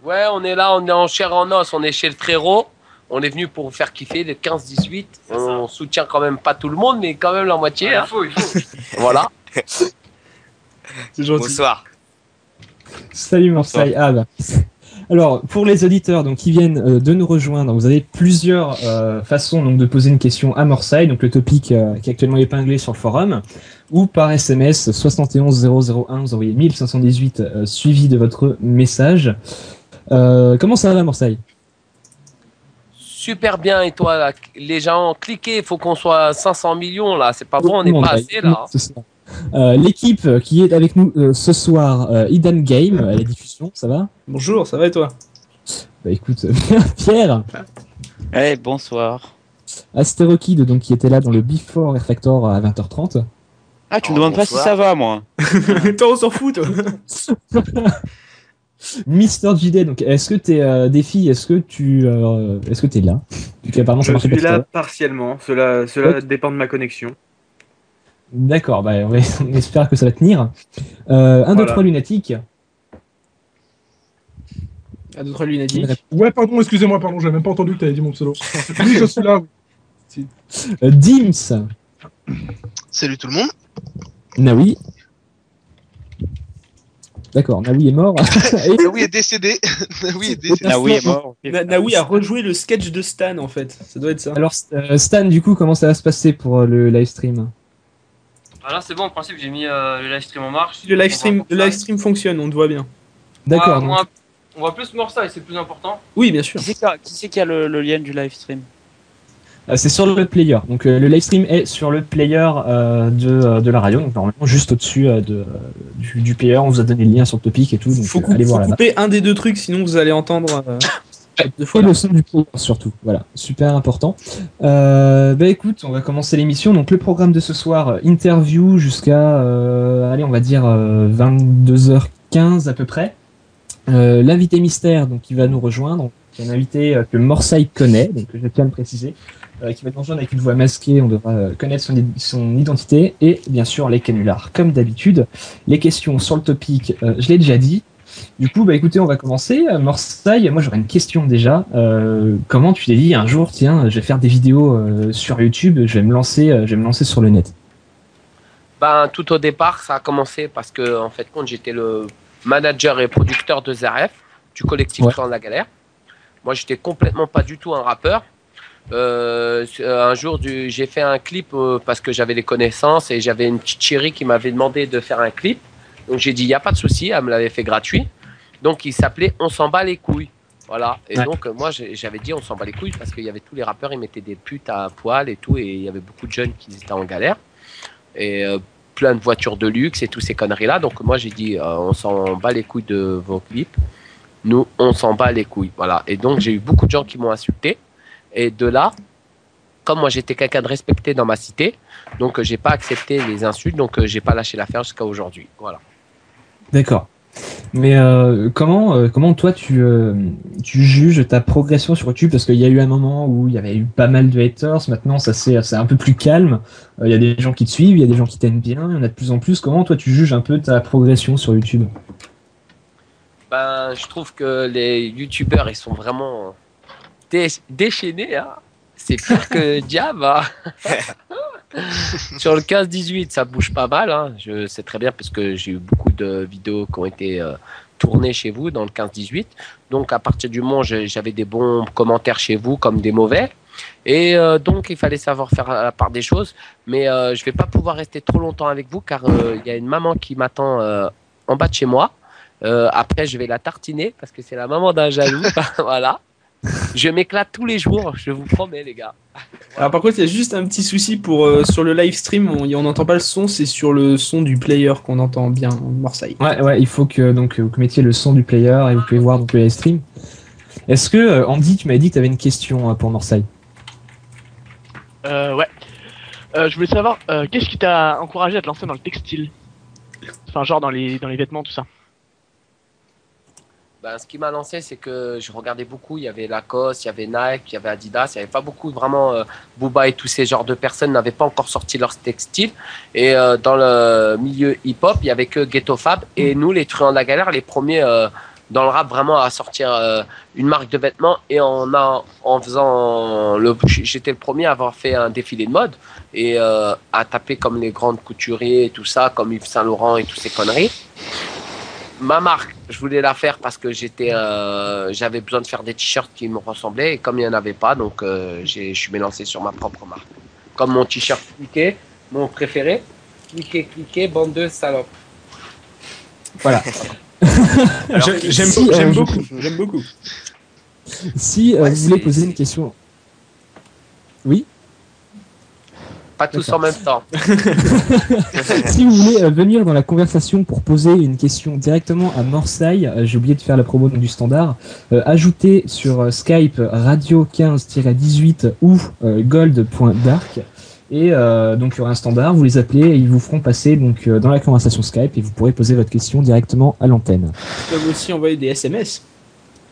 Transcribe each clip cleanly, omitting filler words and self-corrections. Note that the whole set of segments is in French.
Ouais, on est là, on est en chair et en os, on est chez le Trérot. On est venu pour vous faire kiffer les 15-18. On soutient quand même pas tout le monde, mais quand même la moitié. Ouais, hein. il faut. Voilà. C'est gentil. Bonsoir. Salut Marseille. Ah bah. Alors, pour les auditeurs donc, qui viennent de nous rejoindre, vous avez plusieurs façons donc, de poser une question à Marseille, donc le topic qui est actuellement épinglé sur le forum, ou par SMS 71 001, vous envoyez 1518 suivi de votre message. Comment ça va Marseille? Super bien, et toi là, les gens, cliquez, il faut qu'on soit à 500 millions là, c'est pas bon, on n'est pas assez là. L'équipe qui est avec nous ce soir, Hidden Game, à la diffusion, ça va? Bonjour, ça va et toi? Bah écoute, Pierre. Hey, bonsoir. Astérokid, donc qui était là dans le Before Air Factor à 20h30. Ah, tu me demandes pas si ça va, moi. Toi, on s'en fout, toi. Mister JD, donc est-ce que t'es des filles, est-ce que t'es là? Apparemment, ça Je marchait suis pas là tout à partiellement. Cela dépend de ma connexion. D'accord, bah, on espère que ça va tenir. 1, 2, 3 lunatique. 1, 2, 3 lunatique. Ouais, pardon, excusez-moi, pardon, j'avais même pas entendu que t'avais dit mon pseudo. Oui, je suis là. Oui. Dims. Salut tout le monde. Naoui. D'accord, Naoui est mort. Naoui est décédé. Naoui est décédé. Naoui est mort. Naoui a rejoué le sketch de Stan, en fait. Ça doit être ça. Alors, Stan, du coup, comment ça va se passer pour le live stream? Ah là c'est bon, en principe j'ai mis le live stream en marche. Le live stream fonctionne, on te voit bien. D'accord. On voit plus Morsa et c'est le plus important. Oui, bien sûr. Qui c'est qui a le lien du live stream? C'est sur le player. Donc le live stream est sur le player de la radio. Donc normalement juste au-dessus du player, on vous a donné le lien sur le topic et tout. Donc Faut allez voir là-bas. couper un des deux trucs, sinon vous allez entendre deux fois Et le son du player surtout. Voilà, super important. Bah écoute, on va commencer l'émission. Donc le programme de ce soir, interview jusqu'à allez on va dire 22h15 à peu près. L'invité mystère donc qui va nous rejoindre. C'est un invité que Morsaï connaît, donc je tiens à le préciser, qui va nous rejoindre avec une voix masquée, on devra connaître son identité, et bien sûr les canulars, comme d'habitude. Les questions sur le topic, je l'ai déjà dit. Du coup, bah écoutez, on va commencer. Morsaï, moi j'aurais une question déjà. Comment tu t'es dit un jour, tiens, je vais faire des vidéos sur YouTube, je vais me lancer sur le net? Ben, tout au départ, ça a commencé parce que, en fait, quand j'étais le manager et producteur de ZRF, du collectif Clan de la Galère. Moi, j'étais complètement pas du tout un rappeur. Un jour, j'ai fait un clip parce que j'avais des connaissances et j'avais une petite chérie qui m'avait demandé de faire un clip. Donc, j'ai dit, il n'y a pas de souci, elle me l'avait fait gratuit. Donc, il s'appelait On s'en bat les couilles. Voilà. Et donc, moi, j'avais dit, on s'en bat les couilles parce qu'il y avait tous les rappeurs, ils mettaient des putes à poil et tout. Et il y avait beaucoup de jeunes qui étaient en galère. Et plein de voitures de luxe et toutes ces conneries-là. Donc, moi, j'ai dit, on s'en bat les couilles de vos clips. Nous, on s'en bat les couilles. Voilà. Et donc, j'ai eu beaucoup de gens qui m'ont insulté. Et de là, comme moi, j'étais quelqu'un de respecté dans ma cité, donc j'ai pas accepté les insultes, donc j'ai pas lâché l'affaire jusqu'à aujourd'hui. Voilà. D'accord. Mais comment toi, tu juges ta progression sur YouTube? Parce qu'il y a eu un moment où il y avait eu pas mal de haters. Maintenant, c'est un peu plus calme. Il y a des gens qui te suivent, il y a des gens qui t'aiment bien. Il y en a de plus en plus. Comment toi, tu juges un peu ta progression sur YouTube? Ben, je trouve que les youtubeurs, ils sont vraiment déchaînés. Hein. C'est pire que Diab. Hein. Sur le 15-18, ça bouge pas mal. Hein. Je sais très bien parce que j'ai eu beaucoup de vidéos qui ont été tournées chez vous dans le 15-18. Donc, à partir du moment où j'avais des bons commentaires chez vous comme des mauvais. Et donc, il fallait savoir faire la part des choses. Mais je vais pas pouvoir rester trop longtemps avec vous car il y a une maman qui m'attend en bas de chez moi. Après, je vais la tartiner parce que c'est la maman d'un jaloux. Voilà. Je m'éclate tous les jours, je vous promets, les gars. Alors, par contre, il y a juste un petit souci sur le live stream. On n'entend pas le son, c'est sur le son du player qu'on entend bien en Marseille. Ouais, il faut que vous mettiez le son du player et vous pouvez voir donc, le live stream. Est-ce que, Andy, tu m'avais dit que tu avais une question pour Marseille? Ouais. Je voulais savoir, qu'est-ce qui t'a encouragé à te lancer dans le textile? Enfin, genre dans les vêtements, tout ça. Ben, ce qui m'a lancé, c'est que je regardais beaucoup. Il y avait Lacoste, il y avait Nike, il y avait Adidas. Il n'y avait pas beaucoup, vraiment, Booba et tous ces genres de personnes n'avaient pas encore sorti leur textile. Et dans le milieu hip-hop, il n'y avait que Ghetto Fab. Et nous, les truands de la galère, les premiers dans le rap vraiment à sortir une marque de vêtements et j'étais le premier à avoir fait un défilé de mode et à taper comme les grandes couturiers et tout ça, comme Yves Saint Laurent et toutes ces conneries. Ma marque, je voulais la faire parce que j'avais besoin de faire des t-shirts qui me ressemblaient et comme il n'y en avait pas, donc je suis lancé sur ma propre marque. Comme mon t-shirt cliqué, mon préféré, cliqué, bande de salopes. Voilà. J'aime beaucoup. Si vous voulez poser une question. Oui. Pas tous en même temps. Si vous voulez venir dans la conversation pour poser une question directement à Morsaï, j'ai oublié de faire la promo du standard, ajoutez sur Skype radio 15-18 ou gold.dark et donc il y aura un standard, vous les appelez et ils vous feront passer donc dans la conversation Skype et vous pourrez poser votre question directement à l'antenne. Vous pouvez aussi envoyer des SMS.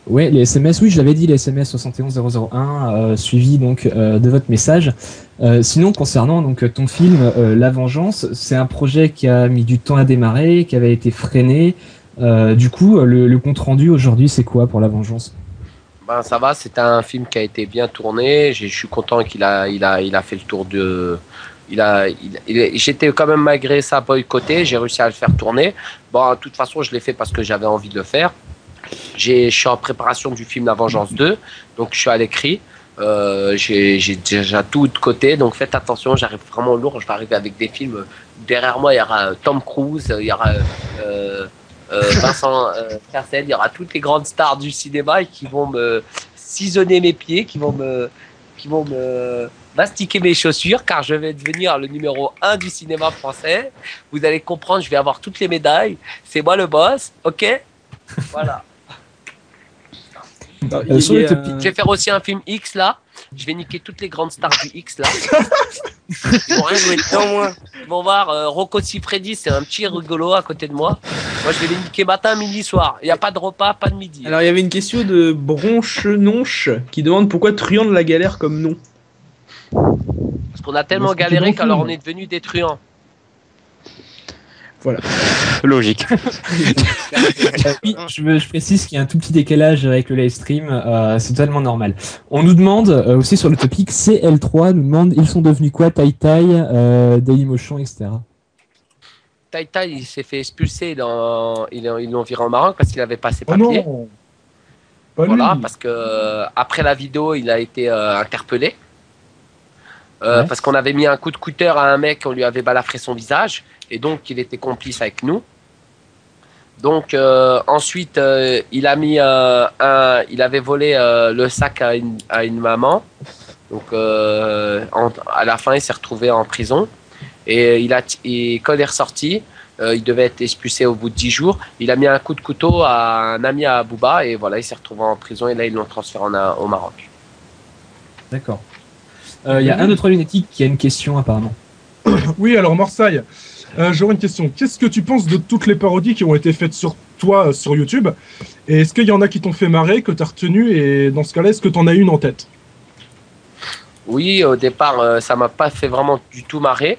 Ouais, les SMS, oui, je l'avais dit, les SMS 71001 suivi donc de votre message. Sinon, concernant donc ton film La Vengeance, c'est un projet qui a mis du temps à démarrer, qui avait été freiné. Du coup, le compte rendu aujourd'hui, c'est quoi pour La Vengeance? Ben ça va, c'est un film qui a été bien tourné. Je suis content qu'il a fait le tour de. J'étais quand même malgré ça boycotté. J'ai réussi à le faire tourner. Bon, de toute façon, je l'ai fait parce que j'avais envie de le faire. Je suis en préparation du film La Vengeance 2, donc je suis à l'écrit. J'ai déjà tout de côté, donc faites attention, j'arrive vraiment lourd. Je vais arriver avec des films. Derrière moi, il y aura Tom Cruise, il y aura Vincent Cassel, il y aura toutes les grandes stars du cinéma et qui vont me sillonner mes pieds, qui vont me mastiquer mes chaussures, car je vais devenir le numéro 1 du cinéma français. Vous allez comprendre, je vais avoir toutes les médailles. C'est moi le boss, ok? Voilà. Je vais faire aussi un film X là. Je vais niquer toutes les grandes stars du X là. Ils vont rien jouer dedans, moi. Ils vont voir Rocco Siffredi, c'est un petit rigolo à côté de moi. Moi je vais les niquer matin, midi, soir. Il n'y a pas de repas, pas de midi. Alors il y avait une question de Bronche-Nonche qui demande pourquoi Truand de la Galère comme nom. Parce qu'on a tellement galéré qu'alors on est devenu des truands. Voilà. Logique. Oui, je précise qu'il y a un tout petit décalage avec le live stream, c'est totalement normal. On nous demande aussi sur le topic, CL3 nous demande ils sont devenus quoi, Tai Tai, Dailymotion, etc. Tai Tai, il s'est fait expulser, ils l'ont viré en Maroc parce qu'il avait pas ses papiers. Oh non, pas voilà, lui. parce que après la vidéo, il a été interpellé. Parce qu'on avait mis un coup de cutter à un mec, on lui avait balafré son visage, et donc il était complice avec nous. Donc ensuite, il avait volé le sac à une maman. Donc à la fin, il s'est retrouvé en prison. Et quand il est ressorti, il devait être expulsé au bout de 10 jours. Il a mis un coup de couteau à un ami à Bouba, et voilà, il s'est retrouvé en prison, et là, ils l'ont transféré au Maroc. D'accord. Il y a un autre lunatique qui a une question apparemment. Oui, alors Morsaï, j'aurais une question. Qu'est-ce que tu penses de toutes les parodies qui ont été faites sur toi sur YouTube? Et est-ce qu'il y en a qui t'ont fait marrer, que tu as retenu? Et dans ce cas-là, est-ce que tu en as une en tête? Oui, au départ, ça m'a pas fait vraiment du tout marrer.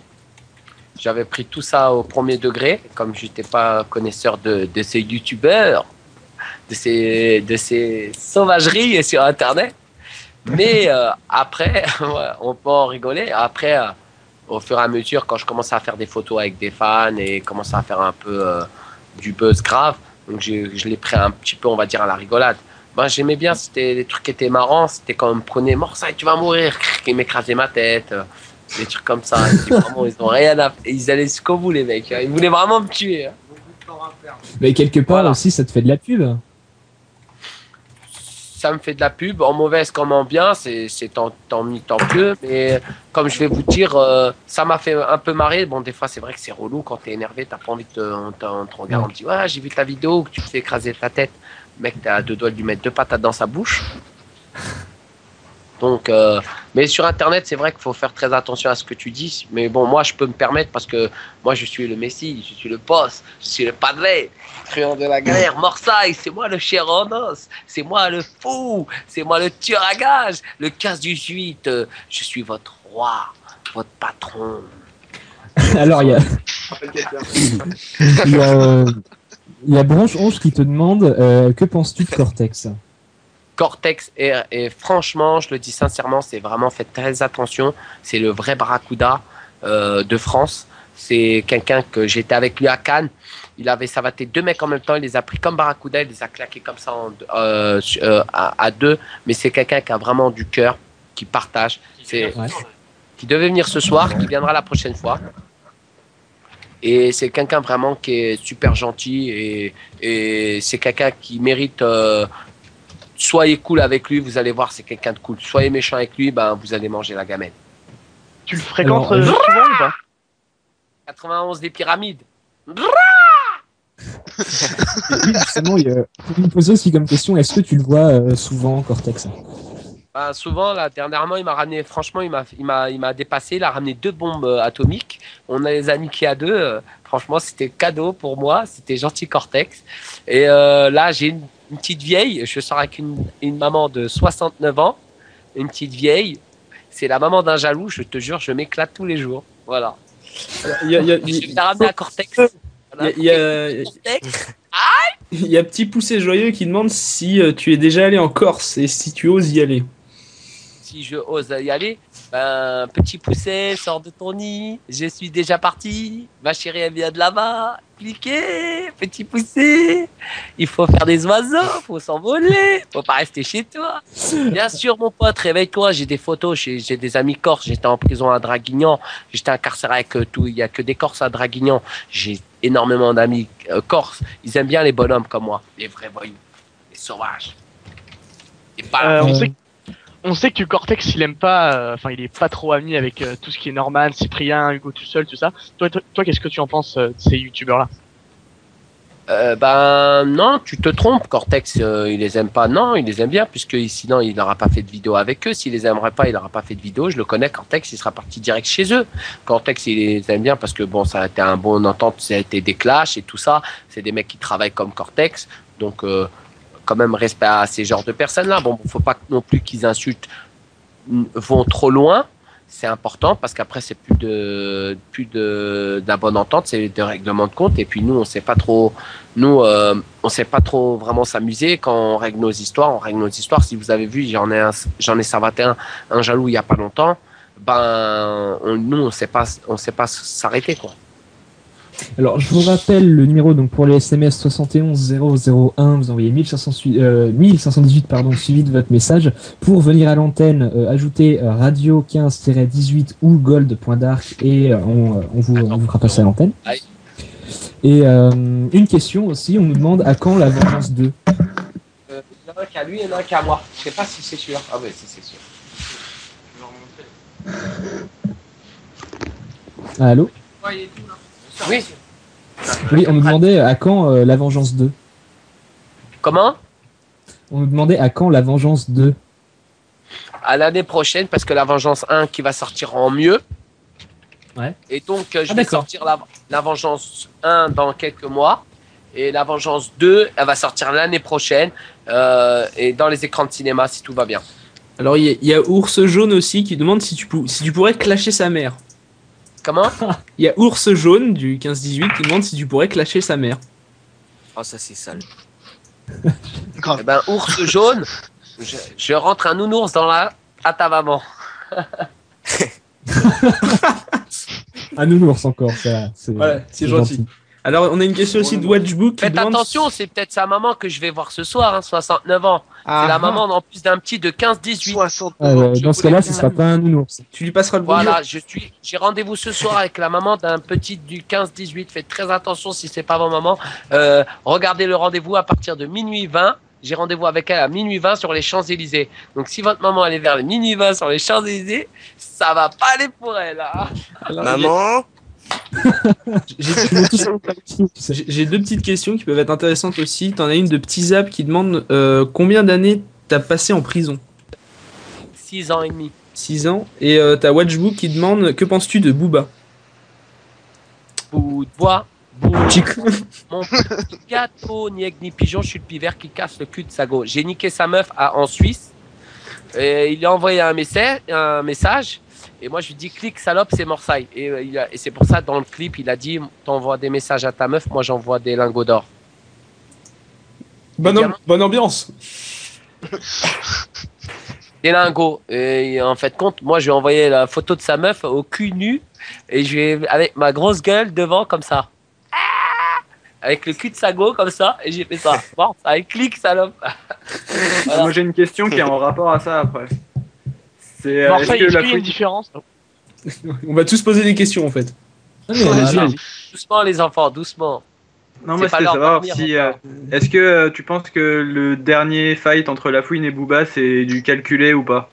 J'avais pris tout ça au premier degré, comme je n'étais pas connaisseur de ces youtubeurs, de ces sauvageries sur Internet. Mais après, on peut en rigoler. Après, au fur et à mesure, quand je commençais à faire des photos avec des fans et commençais à faire un peu du buzz grave, donc je l'ai pris un petit peu, on va dire, à la rigolade. Ben, j'aimais bien, c'était des trucs qui étaient marrants. C'était quand on me prenait Morsaï, tu vas mourir, qui m'écrasait ma tête, des trucs comme ça. Vraiment, ils ont rien à... Ils allaient jusqu'au bout, les mecs. Ils voulaient vraiment me tuer. Mais quelque part aussi, ça te fait de la pub. Ça me fait de la pub, en mauvaise comme en bien, c'est tant mieux, tant mieux. Mais comme je vais vous dire, ça m'a fait un peu marrer. Bon, des fois, c'est vrai que c'est relou quand t'es énervé, t'as pas envie de te regarder. On te dit, ouais, j'ai vu ta vidéo où tu te fais écraser ta tête. Mec, t'as à deux doigts de lui mettre 2 patates dans sa bouche. Donc, mais sur Internet, c'est vrai qu'il faut faire très attention à ce que tu dis. Mais bon, moi, je peux me permettre parce que moi, je suis le Messi, je suis le boss, je suis le padré, Truand de la Galère, Morsaï, c'est moi le Chéronos, c'est moi le fou, c'est moi le tueur à gages, le 15-18, je suis votre roi, votre patron. Alors, il y a Il y a Bronche 11 qui te demande que penses-tu de Cortex? Cortex, et franchement, je le dis sincèrement, c'est vraiment, faites très attention. C'est le vrai Barracuda de France. C'est quelqu'un que j'étais avec lui à Cannes. Il avait savaté 2 mecs en même temps. Il les a pris comme Barracuda. Il les a claqués comme ça à 2. Mais c'est quelqu'un qui a vraiment du cœur, qui partage. Qui devait venir ce soir, qui viendra la prochaine fois. Et c'est quelqu'un vraiment qui est super gentil. Et c'est quelqu'un qui mérite... soyez cool avec lui, vous allez voir, c'est quelqu'un de cool. Soyez méchant avec lui, ben, vous allez manger la gamelle. Tu le fréquentes souvent ou pas? 91 des pyramides. Justement, il me posait aussi comme question, est-ce que tu le vois souvent, Cortex? Ben, souvent, là, dernièrement, il m'a ramené, franchement, il m'a dépassé, il a ramené 2 bombes atomiques. On a les a niquées à 2. Franchement, c'était cadeau pour moi, c'était gentil Cortex. Et là, j'ai une petite vieille, je sors avec une maman de 69 ans, une petite vieille, c'est la maman d'un jaloux, je te jure, je m'éclate tous les jours. Voilà. Je t'ai ramené à Cortex. Il y a Petit Poussé Joyeux qui demande si tu es déjà allé en Corse et si tu oses y aller. Si je ose y aller, ben, Petit Poussé, sors de ton nid, je suis déjà parti, ma chérie elle vient de là-bas, cliquez, Petit Poussé, il faut faire des oiseaux, faut s'envoler, faut pas rester chez toi. Bien sûr mon pote, réveille-toi, j'ai des photos, j'ai des amis corses, j'étais en prison à Draguignan, j'étais incarcéré avec tout, il y a que des Corses à Draguignan, j'ai énormément d'amis corses, ils aiment bien les bonhommes comme moi, les vrais voyous, les sauvages. Et pas on sait que Cortex il aime pas, enfin il est pas trop ami avec tout ce qui est Norman, Cyprien, Hugo tout seul, tout ça. Toi qu'est-ce que tu en penses de ces youtubeurs là? Ben non, tu te trompes. Cortex, il les aime pas. Non, il les aime bien puisque sinon il n'aura pas fait de vidéo avec eux. S'il les aimerait pas, il n'aura pas fait de vidéo. Je le connais, Cortex, il sera parti direct chez eux. Cortex, il les aime bien parce que bon, ça a été un bon entente, ça a été des clashs et tout ça. C'est des mecs qui travaillent comme Cortex, donc quand même respect à ces genres de personnes-là. Bon, faut pas non plus qu'ils insultent, vont trop loin. C'est important parce qu'après c'est plus de la bonne entente, c'est de règlement de compte. Et puis nous, on sait pas trop, on sait pas trop vraiment s'amuser quand on règle nos histoires. On règle nos histoires. Si vous avez vu, j'en ai savaté un jaloux il y a pas longtemps. Ben, nous, on sait pas s'arrêter quoi. Alors, je vous rappelle le numéro donc pour les SMS 71 001, vous envoyez 1518 suivi de votre message. Pour venir à l'antenne, ajoutez radio 15-18 ou gold.dark et on vous fera passer à l'antenne. Et une question aussi, on nous demande à quand la Vengeance 2? Il y en a un qu'à lui, il y en a un qu'à moi. Je sais pas si c'est sûr. Ah ouais, si c'est sûr. Allô? Oui. Oui, on nous demandait à quand la Vengeance 2. Comment? On nous demandait à quand la Vengeance 2. À l'année prochaine, parce que la Vengeance 1 qui va sortir en mieux. Ouais. Et donc, je vais sortir la Vengeance 1 dans quelques mois. Et la Vengeance 2, elle va sortir l'année prochaine. Et dans les écrans de cinéma, si tout va bien. Alors, il y a Ours Jaune aussi qui demande si tu pourrais clasher sa mère. Comment? Il y a Ours Jaune du 15-18 qui demande si tu pourrais clasher sa mère. Oh, ça c'est sale. Eh ben, Ours Jaune, je rentre un nounours à ta maman. Un nounours encore, ça. C'est gentil. Alors, on a une question aussi de Watchbook. Faites attention, c'est peut-être sa maman que je vais voir ce soir, 69 ans. C'est la maman en plus d'un petit de 15-18. 69 ans. Dans ce cas-là, ce sera pas un nounours. Tu lui passeras le bonjour. Voilà, j'ai rendez-vous ce soir avec la maman d'un petit du 15-18. Faites très attention si c'est pas votre maman. Regardez le rendez-vous à partir de minuit 20. J'ai rendez-vous avec elle à minuit 20 sur les Champs-Élysées. Donc si votre maman elle est vers les minuit 20 sur les Champs-Élysées, ça va pas aller pour elle. Hein. Maman. J'ai 2 petites questions qui peuvent être intéressantes aussi. T'en as une de Petit Zap qui demande combien d'années t'as passé en prison? 6 ans et demi. 6 ans. Et t'as Watchbook qui demande que penses-tu de Booba? Bout de bois. Mon petit gâteau, ni aigle ni pigeon, je suis le pivert qui casse le cul de sa go. J'ai niqué sa meuf en Suisse. Et il lui a envoyé un message. Et moi, je lui dis, clique, salope, c'est Morsaille. Et c'est pour ça, dans le clip, il a dit, t'envoies des messages à ta meuf, moi, j'envoie des lingots d'or. Bonne ambiance. Des lingots. Et en fait, moi, je lui ai envoyé la photo de sa meuf au cul nu et je vais avec ma grosse gueule devant comme ça. Avec le cul de sa go comme ça et j'ai fait ça. Bon, ça a clic, salope. Voilà. Moi j'ai une question qui est en rapport à ça après. C'est Alors, est-ce ça, que est-ce la qu'il y a une fouine... différence? On va tous poser des questions en fait. Doucement les enfants, doucement. Non, C'est moi pas c'était leur savoir dormir, si encore. est-ce que tu penses que le dernier fight entre La Fouine et Booba c'est du calculé ou pas?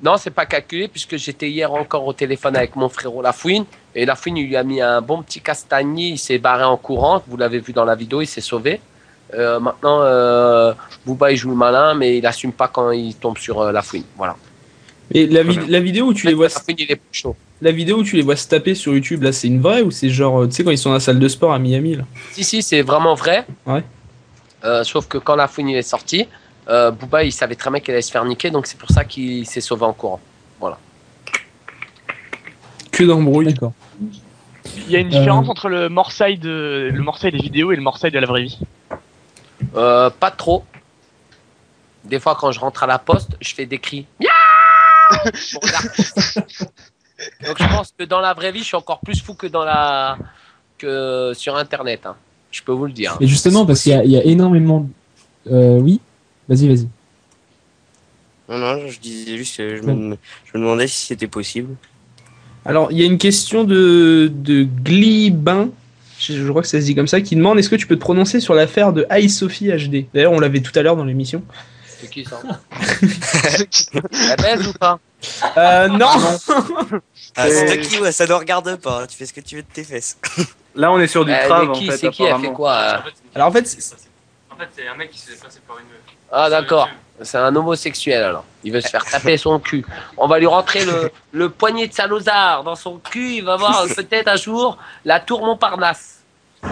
Non, c'est pas calculé puisque j'étais hier encore au téléphone avec mon frérot Lafouine et Lafouine il lui a mis un bon petit castagnier, il s'est barré en courant, vous l'avez vu dans la vidéo, il s'est sauvé. Maintenant, Booba il joue le malin mais il assume pas quand il tombe sur Lafouine, voilà. Et la vidéo où tu les vois, Lafouine il est plus chaud. la vidéo où tu les vois se taper sur YouTube, là, c'est une vraie ou c'est genre, tu sais, quand ils sont dans la salle de sport à Miami, là? Si, c'est vraiment vrai. Ouais. Sauf que quand Lafouine il est sorti, Booba il savait très bien qu'il allait se faire niquer, donc c'est pour ça qu'il s'est sauvé en courant. Voilà. Que d'embrouille. D'accord. Il y a une différence entre le Morsay des vidéos et le Morsay de la vraie vie. Pas trop. Des fois, quand je rentre à la poste, je fais des cris. Miaou pour regarder. Donc, je pense que dans la vraie vie, je suis encore plus fou que sur Internet. Hein. Je peux vous le dire. Et justement, parce qu'il y a énormément. Oui, vas-y. Non, je disais juste que je me demandais si c'était possible. Alors, il y a une question de Glibin, je crois que ça se dit comme ça, qui demande est-ce que tu peux te prononcer sur l'affaire de Sophie HD. D'ailleurs, on l'avait tout à l'heure dans l'émission. C'est qui ça? La baise ou pas? Non. Ah, c'est toi qui, ouais, ça ne regarde pas. Tu fais ce que tu veux de tes fesses. Là on est sur du trave en fait. C'est qui? Elle fait quoi? Alors en fait, c'est un mec qui s'est passé par une meuf. Ah d'accord, c'est un homosexuel alors. Il veut se faire taper son cul. On va lui rentrer le poignet de Salazar dans son cul. Il va voir peut-être un jour la tour Montparnasse.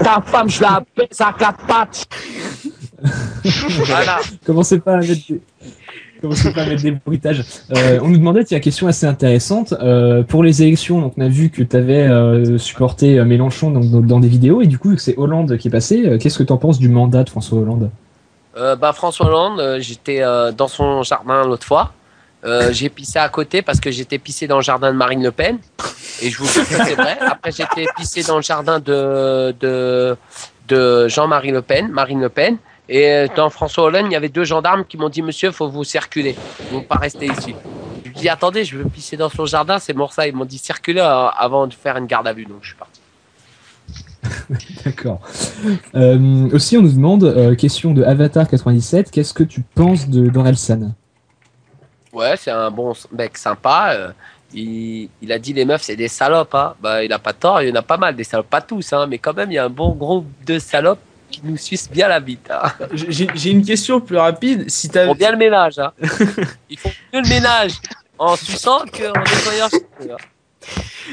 Ta femme, je la baisse à quatre pattes. Voilà. Commencez pas à mettre des bruitages. On nous demandait, il y a une question assez intéressante. Pour les élections, donc on a vu que tu avais supporté Mélenchon dans des vidéos, et du coup, c'est Hollande qui est passé. Qu'est-ce que tu en penses du mandat de François Hollande? François Hollande, j'étais dans son jardin l'autre fois. J'ai pissé à côté parce que j'étais pissé dans le jardin de Marine Le Pen. Et je vous jure que c'est vrai. Après, j'étais pissé dans le jardin de Jean-Marie Le Pen, Marine Le Pen. Et dans François Hollande, il y avait 2 gendarmes qui m'ont dit « Monsieur, il faut vous circuler. Vous ne pas rester ici. » Je lui ai dit « Attendez, je veux pisser dans son jardin, c'est pour ça. » Ils m'ont dit « Circulez avant de faire une garde à vue. » Donc, je suis parti. D'accord. Aussi, on nous demande, question de Avatar97, qu'est-ce que tu penses d'Orelsan? Ouais, c'est un bon mec sympa. Il a dit les meufs, c'est des salopes. Hein. Bah, il a pas tort, il y en a pas mal des salopes. Pas tous, hein, mais quand même, il y a un bon groupe de salopes qui nous sucent bien la bite. Hein. j'ai une question plus rapide. Si Ils font bien le ménage. Hein. Ils font mieux le ménage en suçant qu'en nettoyant.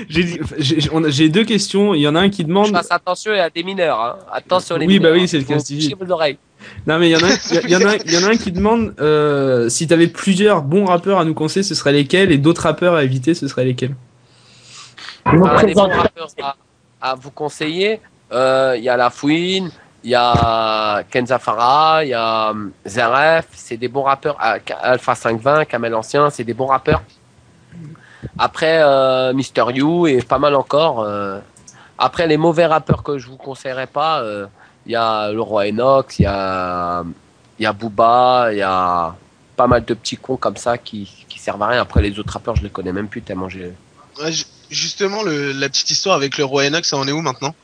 J'ai 2 questions. Il y en a un qui demande. Je fasse attention à des mineurs. Hein. Attention les oui, mineurs. Bah oui, c'est le cas. Vos oreilles. Non, mais il y en a un qui demande si tu avais plusieurs bons rappeurs à nous conseiller, ce seraient lesquels, et d'autres rappeurs à éviter, ce seraient lesquels? Des bons rappeurs à vous conseiller. Il y a Lafouine, il y a Kenza Farah, il y a Zeref. C'est des bons rappeurs. Alpha 520, Kamel Ancien, c'est des bons rappeurs. Après, Mister You et pas mal encore. Après, les mauvais rappeurs que je vous conseillerais pas, il y a le Roi Enox, il y a Booba, il y a pas mal de petits cons comme ça qui servent à rien. Après, les autres rappeurs, je les connais même plus tellement j'ai... Ouais, justement, la petite histoire avec le Roi Enox, ça en est où maintenant?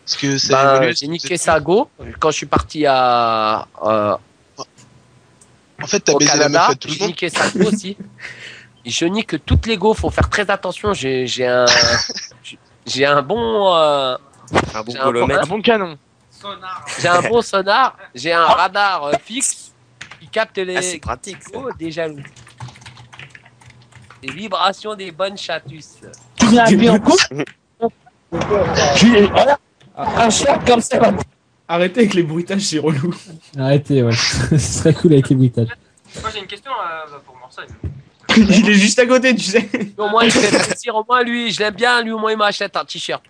Parce que ça évolue. J'ai niqué sa go quand je suis parti à... En fait, t'as baisé Canada, la meuf à tout le j'ai monde. niqué sa go aussi. Je nique toutes les go, faut faire très attention. J'ai un bon... Un bon canon. J'ai un bon sonar, j'ai un radar fixe qui capte les... Ah, c'est pratique, ça. Oh, des jaloux. Les vibrations des bonnes chatus. Tu viens appuyer en couple. Un chat comme ça. Arrêtez avec les bruitages, c'est relou. Arrêtez, ouais. Ce serait cool avec les bruitages. Moi j'ai une question pour Morsay. Il est juste à côté, tu sais. Au moins, il fait plaisir. Au moins, lui, je l'aime bien. Lui, au moins, il m'achète un t-shirt.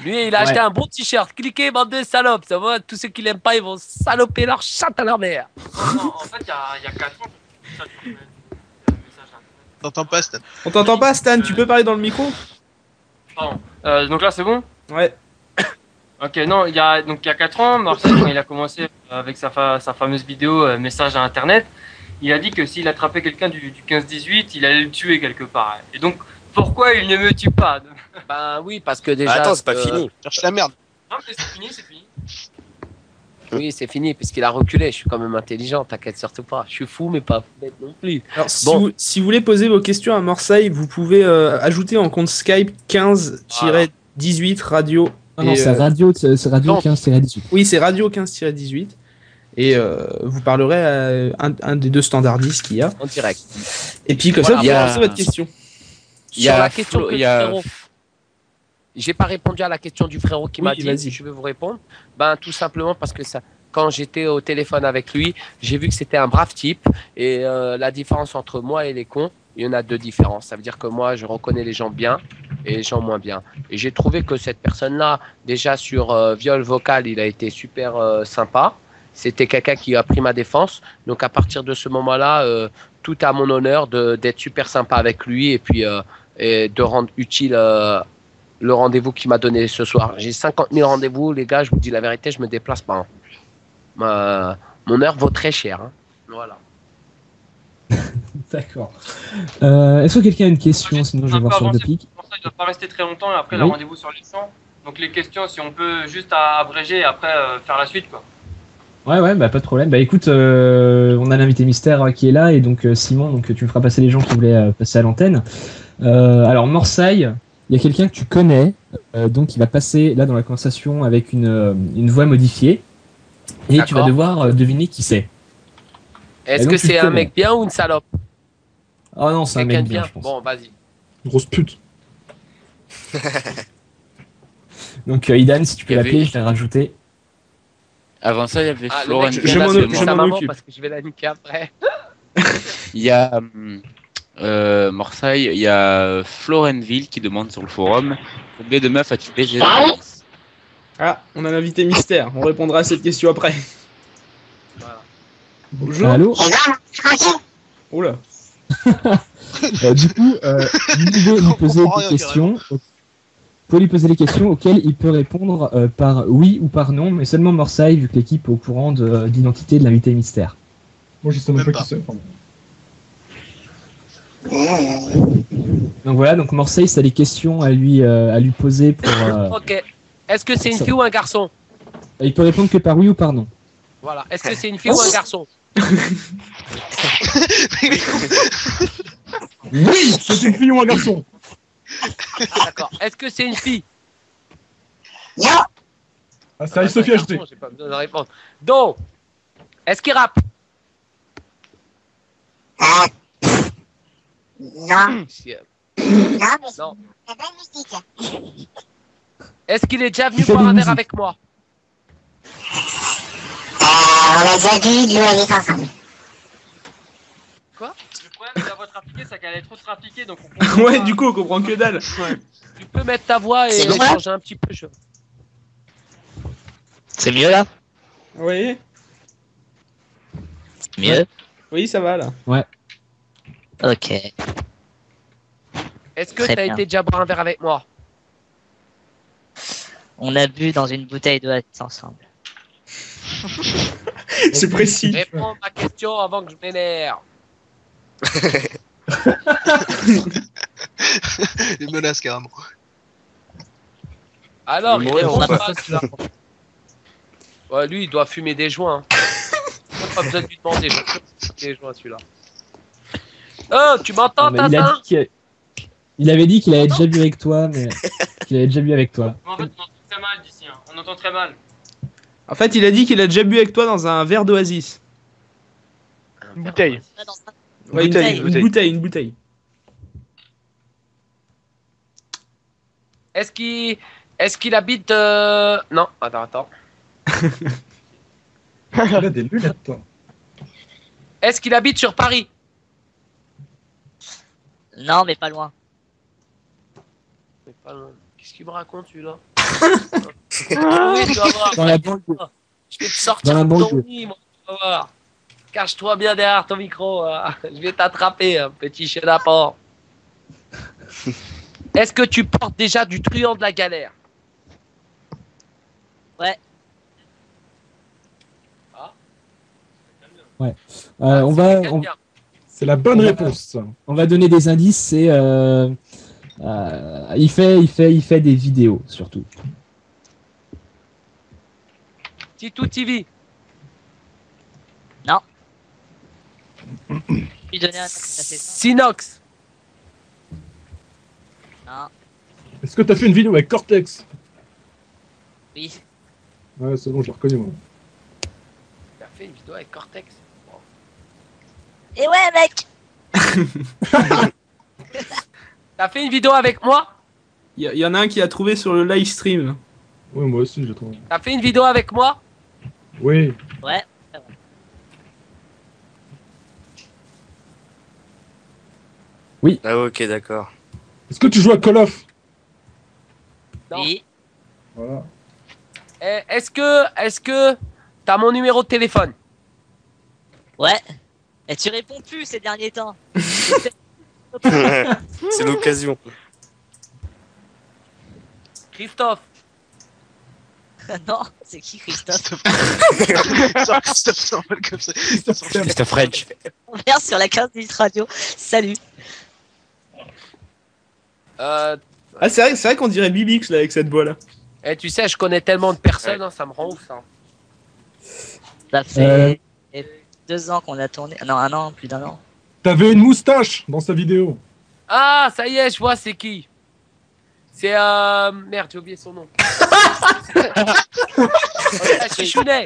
Lui, il a acheté un bon t-shirt. Cliquez, bande de salopes. Ça va, tous ceux qui l'aiment pas, ils vont saloper leur chatte à leur mère. Non, en fait, il y a 4 ans. T'entends pas, Stan? On t'entend pas, Stan, tu peux parler dans le micro? Pardon. Donc là, c'est bon? Ouais. Ok, non, il y a 4 ans, Marcel, quand il a commencé avec sa fameuse vidéo message à Internet, il a dit que s'il attrapait quelqu'un du 15-18, il allait le tuer quelque part. Et donc, pourquoi il ne me tue pas? Ben oui, parce que déjà... Attends, c'est pas fini. Cherche la merde. Non, mais c'est fini, c'est fini. Oui, c'est fini, puisqu'il a reculé. Je suis quand même intelligent, t'inquiète surtout pas. Je suis fou, mais pas bête non plus. Alors, si vous voulez poser vos questions à Marseille, vous pouvez ajouter en compte Skype 15-18 radio. Non, c'est radio 15-18. Oui, c'est radio 15-18. Et vous parlerez à un des deux standardistes qu'il y a. En direct. Et puis, comme ça, vous lancez votre question. Sur la question que frérot, j'ai pas répondu à la question du frérot qui m'a dit, vas-y. je vais vous répondre. Ben, tout simplement parce que quand j'étais au téléphone avec lui, j'ai vu que c'était un brave type. Et la différence entre moi et les cons, il y en a 2 différences. Ça veut dire que moi, je reconnais les gens bien et les gens moins bien. Et j'ai trouvé que cette personne-là, déjà sur viol vocal, il a été super sympa. C'était quelqu'un qui a pris ma défense. Donc à partir de ce moment-là, tout à mon honneur d'être super sympa avec lui et puis et de rendre utile le rendez-vous qu'il m'a donné ce soir. J'ai 50 000 rendez-vous, les gars, je vous dis la vérité, je me déplace pas. Hein. Mon heure vaut très cher. Hein. Voilà. D'accord. Est-ce que quelqu'un a une question? Sinon, je vais voir sur le pic. Pour ça, il ne doit pas rester très longtemps et après, Oui. le rendez-vous sur les champs. Donc les questions, si on peut juste abréger et après faire la suite, quoi. Ouais, bah pas de problème. Bah écoute, on a l'invité mystère qui est là et donc Simon, donc tu me feras passer les gens qui voulaient passer à l'antenne. Alors Morsaille, il y a quelqu'un que tu connais, donc il va passer là dans la conversation avec une voix modifiée et tu vas devoir deviner qui c'est. Est-ce que c'est un mec bien ou une salope? Oh non, c'est un mec bien, je pense. Bon, vas-y. Grosse pute. Donc Idan, si tu peux l'appeler, je l'ai rajouté. Avant ça, il y avait Florent. Je m'en occupe parce que je vais la niquer après. Il y a Marseille, il y a Florenville qui demande sur le forum combien de meufs as-tu baisé? Ah, on a l'invité mystère. On répondra à cette question après. Voilà. Bonjour. Allô. Oula. Du coup, vous pouvez lui poser des questions. Vous pouvez lui poser les questions auxquelles il peut répondre par oui ou par non, mais seulement Morsaille, vu que l'équipe est au courant de l'identité de l'invité mystère. Moi, je sais même pas qui c'est. Donc voilà, donc Morsaille, ça a des questions à lui poser pour. Ok. Est-ce que c'est une fille ou un garçon? Il peut répondre que par oui ou par non. Voilà. Est-ce que c'est une fille ou un garçon? Oui, c'est une fille ou un garçon. D'accord. Est-ce que c'est une fille? Ah, c'est Sophie HD. J'ai pas besoin de répondre. Donc, est-ce qu'il rappe? Non. Non. C'est pas une musique. Est-ce qu'il est déjà venu boire un verre avec moi? On a déjà dû jouer avec ensemble. Quoi? Le problème de la voix trafiquée, c'est qu'elle est trop trafiquée, donc on comprend Ouais, pas. du coup, on comprend que dalle. Tu peux mettre ta voix et changer un petit peu. C'est mieux là? Oui. Mieux? Oui, ça va là. Ouais. Ok. Est-ce que Très t'as bien. été déjà boire un verre avec moi? On a bu dans une bouteille d'eau ensemble. C'est précis. Réponds à ma question avant que je m'énerve. Les menaces carrément. Alors, Le il mourir, répond on pas, celui-là. Ouais, lui, il doit fumer des joints. Pas besoin de lui demander. Je fume des joints, celui-là. Oh, tu m'entends, Non, mais il avait dit qu'il avait déjà bu avec toi, mais qu'il avait déjà bu avec toi. En fait, on entend très mal d'ici. Hein. On entend très mal. En fait, il a dit qu'il a déjà bu avec toi dans un verre d'Oasis. Une bouteille. Ouais, une bouteille. Est-ce qu'il habite... Non, attends. Il a des lunettes, toi. Est-ce qu'il habite sur Paris? Non, mais pas loin. Qu'est-ce qu'il me raconte, celui-là? Oui, tu vas voir. Dans la banque. Je vais te sortir Dans la de ton banque. lit, moi, tu vas voir. Cache-toi bien derrière ton micro. Je vais t'attraper, petit chenapan. Est-ce que tu portes déjà du truand de la galère? Ouais. Ouais. On va. C'est la bonne réponse. On va donner des indices. C'est. Il fait des vidéos surtout. Titou TV. Non. Lui donner un truc assez simple. Sinox. Non. Est-ce que t'as fait une vidéo avec Cortex? Oui. Ouais, c'est bon, je le reconnais moi. T'as fait une vidéo avec Cortex. Bon. Et ouais, mec. T'as fait une vidéo avec moi? Il y en a un qui a trouvé sur le live stream. Ouais, moi aussi, j'ai trouvé. T'as fait une vidéo avec moi? Oui. Ouais. Oui. Ah, ok, d'accord. Est-ce que tu joues à Call of? Non. Oui. Voilà. Est-ce que t'as mon numéro de téléphone? Ouais. Et tu réponds plus ces derniers temps. C'est l'occasion. Christophe. Non, c'est qui Christophe? Christophe s'appelle comme ça. Christophe French. On vient sur la 15-10 radio. Salut. Ah, c'est vrai qu'on dirait Bibix là avec cette voix là. Tu sais, je connais tellement de personnes, hein, ça me rend ouf ça. Ça fait 2 ans qu'on a tourné. Non, 1 an, plus d'1 an. T'avais une moustache dans sa vidéo. Ah, ça y est, je vois c'est qui. C'est merde, j'ai oublié son nom. Chichounet.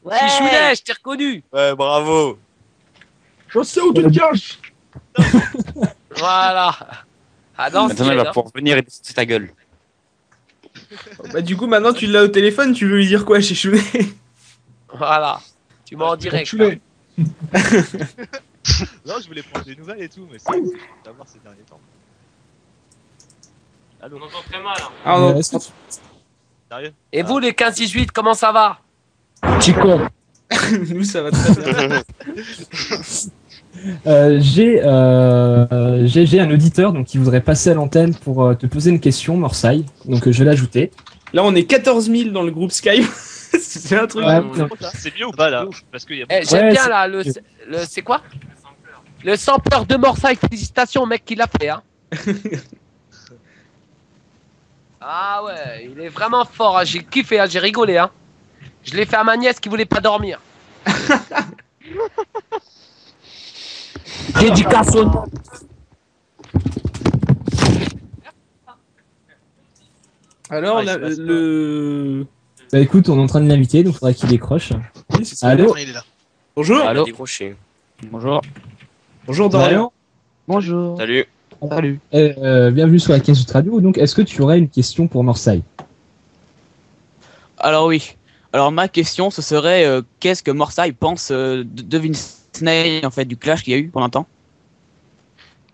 Ouais. Chichounet, je t'ai reconnu. Ouais, bravo. Je sais où tu te caches. Voilà. Ah non, Maintenant, il va pouvoir venir et tester ta gueule. Bah du coup maintenant tu l'as au téléphone, tu veux lui dire quoi, Chichounet? Voilà. Tu m'as en direct. Enculé. Non, je voulais prendre des nouvelles et tout, mais c'est vrai que c'est d'avoir ces derniers temps. Allô? On entend très mal. Hein. Ah non. Sérieux? Et vous les 15-18, comment ça va? Chico. Nous ça va très bien. J'ai un auditeur donc, qui voudrait passer à l'antenne pour te poser une question, Morsaille. Donc je vais l'ajouter. Là on est 14 000 dans le groupe Skype. C'est un truc. Ouais, C'est mieux ou pas là? Parce qu'il y a J'aime Ouais, bien c'est- là, c'est quoi? Le sampleur de Morsaille, félicitations au mec qui l'a fait. Hein. Ah ouais, il est vraiment fort, hein. J'ai kiffé, hein. J'ai rigolé. Hein. Je l'ai fait à ma nièce qui voulait pas dormir. Dédicace au nom. Alors Ouais, on a il se passe le. Bah écoute, on est en train de l'inviter, donc il faudrait qu'il décroche. Oui, c'est ça. Allô? Il est là. Bonjour. Il a Allô? décroché. Bonjour. Bonjour Dorian. Bonjour. Salut. Salut. Bienvenue sur la 15 radio. Donc, est-ce que tu aurais une question pour Morsaille? Alors oui. Alors ma question, ce serait qu'est-ce que Morsaille pense de Vince Neil, en fait, du clash qu'il y a eu pendant un temps?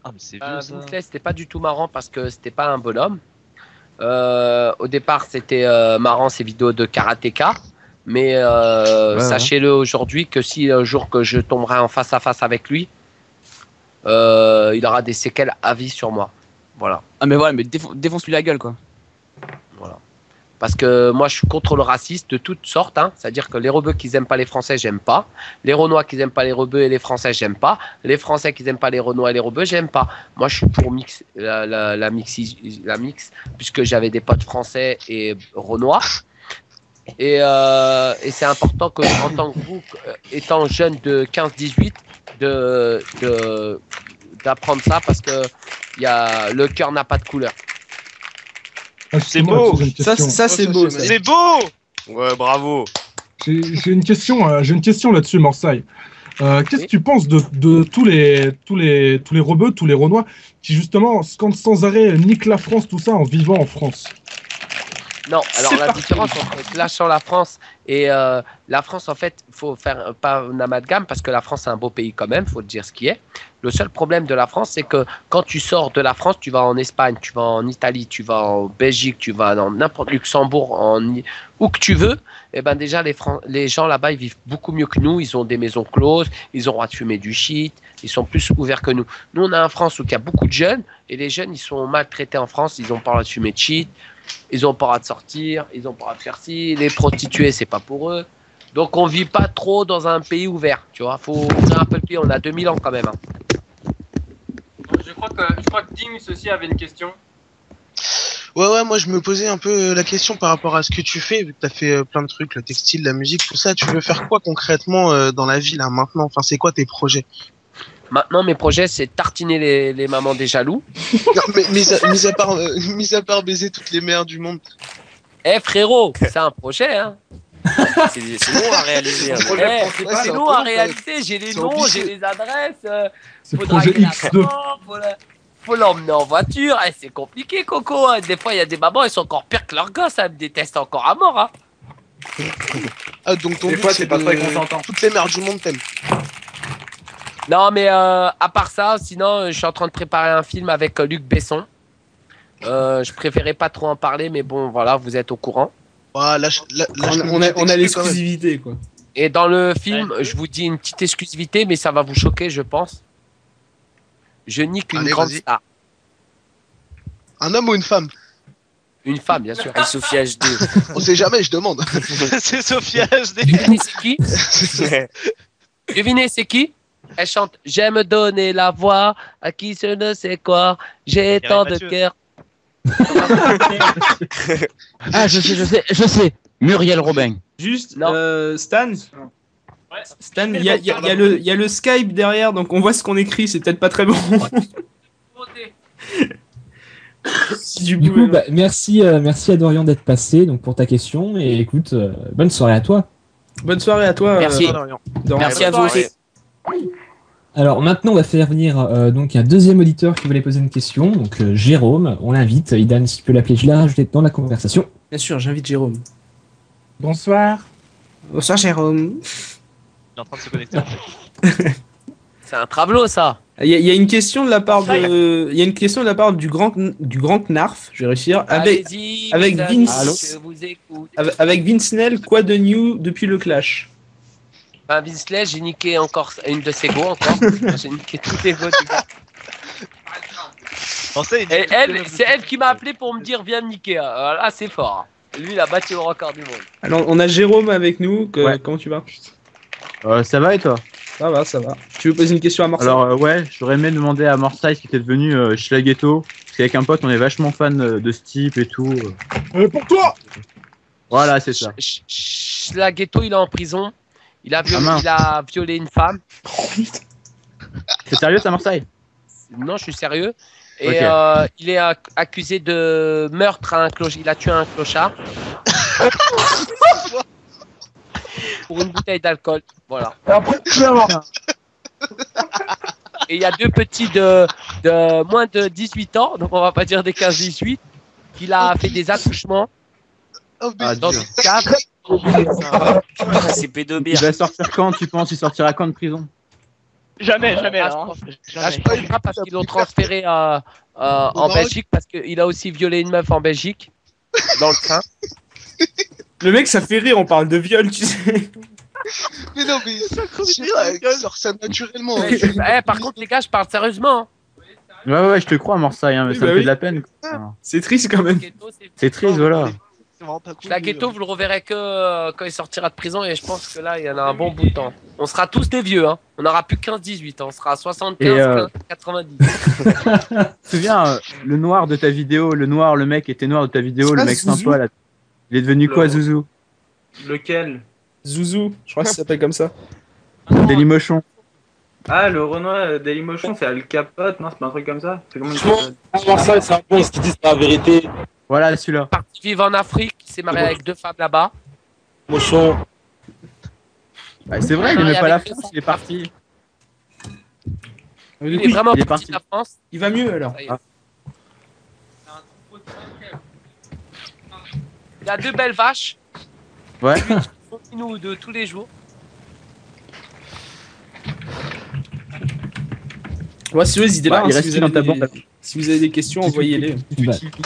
Ah, mais c'est vieux ça. Vince, c'était pas du tout marrant parce que c'était pas un bonhomme. Au départ, c'était marrant ces vidéos de karatéka. Mais sachez-le aujourd'hui que si un jour que je tomberai en face à face avec lui, il aura des séquelles à vie sur moi. Voilà. Ah mais voilà, mais défonce-lui la gueule quoi. Voilà. Parce que moi, je suis contre le racisme de toutes sortes. Hein. C'est-à-dire que les rebeux qui n'aiment pas les Français, j'aime pas. Les Renois qui n'aiment pas les rebeux et les Français, j'aime pas. Les Français qui n'aiment pas les Renois et les rebeux, j'aime pas. Moi, je suis pour la mix, puisque j'avais des potes français et Renois. Et c'est important que, en tant que vous, étant jeune de 15-18, d'apprendre ça parce que le cœur n'a pas de couleur. Ah, C'est justement, beau. j'ai une question. Ça c'est beau. Ça. C'est beau! Ouais, bravo. J'ai une question là-dessus, Morsaille. Qu'est-ce que tu penses de tous les rebeux, tous les Renois qui justement sans arrêt niquent la France, tout ça en vivant en France? Non, alors la différence entre Clash en la France et la France, en fait, il faut faire pas un amalgame parce que la France, c'est un beau pays quand même, il faut dire ce qui est. Le seul problème de la France, c'est que quand tu sors de la France, tu vas en Espagne, tu vas en Italie, tu vas en Belgique, tu vas dans n'importe Luxembourg, où que tu veux, et ben déjà les gens là-bas, ils vivent beaucoup mieux que nous, ils ont des maisons closes, ils ont le droit de fumer du shit, ils sont plus ouverts que nous. Nous, on a en France où il y a beaucoup de jeunes, et les jeunes, ils sont maltraités en France, ils ont pas le droit de fumer de shit, ils ont pas le droit de sortir, ils ont pas le droit de faire ci, les prostituées, c'est pas pour eux. Donc on vit pas trop dans un pays ouvert, tu vois, faut ouvrir un peu le pied, on a 2000 ans quand même. Hein. Je crois que Dims aussi avait une question. Ouais, moi je me posais un peu la question par rapport à ce que tu fais, vu que t'as fait plein de trucs, le textile, la musique, tout ça. Tu veux faire quoi concrètement dans la vie là maintenant? Enfin, c'est quoi tes projets? Maintenant, mes projets, c'est tartiner les mamans des jaloux. Non, mais mis à part baiser toutes les mères du monde. Eh frérot, c'est un projet, hein. C'est long à réaliser. Hein. C'est long à réaliser, j'ai les noms, j'ai les adresses. C'est le projet X2. Faut l'emmener en voiture, c'est compliqué Coco. Hein. Des fois il y a des mamans, elles sont encore pires que leurs gosses, elles me détestent encore à mort. Hein. Ah donc ton Des but fois, c'est c'est pas très consentant. toutes les mères du monde t'aiment. Non mais à part ça, sinon je suis en train de préparer un film avec Luc Besson. Je préférais pas trop en parler, mais bon voilà, vous êtes au courant. Ah, On a l'exclusivité quoi. Et dans le film, je vous dis une petite exclusivité, mais ça va vous choquer, je pense. Je nique une grande star. Un homme ou une femme? Une femme, bien sûr. Et Sophia HD. On sait jamais, je demande. C'est Sophia HD. Devinez c'est qui? Devinez c'est qui? Elle chante « J'aime donner la voix à qui je ne sais quoi, j'ai tant de cœur. » Ah, je sais. Muriel Robin. Juste, Stan. Stan, il y a le Skype derrière, donc on voit ce qu'on écrit, c'est peut-être pas très bon. Du coup, merci à Dorian d'être passé donc pour ta question et écoute, bonne soirée à toi. Bonne soirée à toi. Merci. Dorian. Merci à vous aussi. Alors maintenant, on va faire venir donc un deuxième auditeur qui voulait poser une question, donc Jérôme. On l'invite. Idan, si tu peux l'appeler, je l'ai rajouté dans la conversation. Bien sûr, j'invite Jérôme. Bonsoir. Bonsoir Jérôme. Il est en train de se connecter en fait. C'est un travelot ça. Il y a une question de la part du grand Knarf, je vais réussir avec Vince. Avec Vince Nell, quoi de new depuis le clash? Ben Vince Nell, j'ai niqué encore une de ses go encore. J'ai niqué tous les go du gars. Et c'est elle qui m'a appelé pour me dire viens me niquer. Là c'est fort. Lui il a battu le record du monde. Alors on a Jérôme avec nous. Comment tu vas? Ça va et toi? Ça va. Tu veux poser une question à Morsay? Alors ouais, j'aurais aimé demander à Morsay qui était devenu Schlaghetto, parce qu'avec un pote on est vachement fan de ce type et tout. Pour toi. Voilà, c'est ça. Schlaghetto il est en prison. Il a violé une femme. C'est sérieux ça, Morsay? Non, je suis sérieux. Et Okay. il est accusé de meurtre à un clochard. Il a tué un clochard. Pour une bouteille d'alcool. Voilà. Et il y a deux petits de moins de 18 ans, donc on va pas dire des 15-18, qu'il a fait des accouchements dans une cave. C'est pédobire. Il va sortir quand, tu penses? Il sortira quand de prison? Jamais. Je pense pas parce qu'ils l'ont transféré en Belgique parce qu'il a aussi violé une meuf en Belgique dans le train. Le mec, ça fait rire, on parle de viol, tu sais. Mais non, mais il sort ça naturellement. Par contre, les gars, je parle sérieusement. Ouais, je te crois, Morsay, hein, mais ça me fait de la peine. C'est triste quand même. C'est triste, voilà. La ghetto, vous le reverrez que quand il sortira de prison et je pense que là, il y en a un bon bout de temps. On sera tous des vieux, hein. On n'aura plus 15-18, on sera 75, 90. Tu te souviens, le noir de ta vidéo, le mec était noir de ta vidéo, le mec sympa là. Il est devenu quoi, Zouzou? Lequel? Zouzou, je crois que ça s'appelle comme ça. Dailymotion. Ah, le Renoir Dailymotion, c'est Al Capote, non? C'est pas un truc comme ça? C'est comment ça, c'est un bon, ce qu'ils disent la vérité. Voilà, celui-là. Parti vivre en Afrique, il s'est marié avec 2 femmes là-bas. Motion. Bah, c'est vrai, il aimait pas la France, il est parti. Il est vraiment parti de la France. Il va mieux alors. Il a 2 belles vaches. Ouais. Nous de tous les jours. Ouais, si vous n'hésitez pas, il si, reste vous dans ta avez bande. si vous avez des questions, envoyez-les.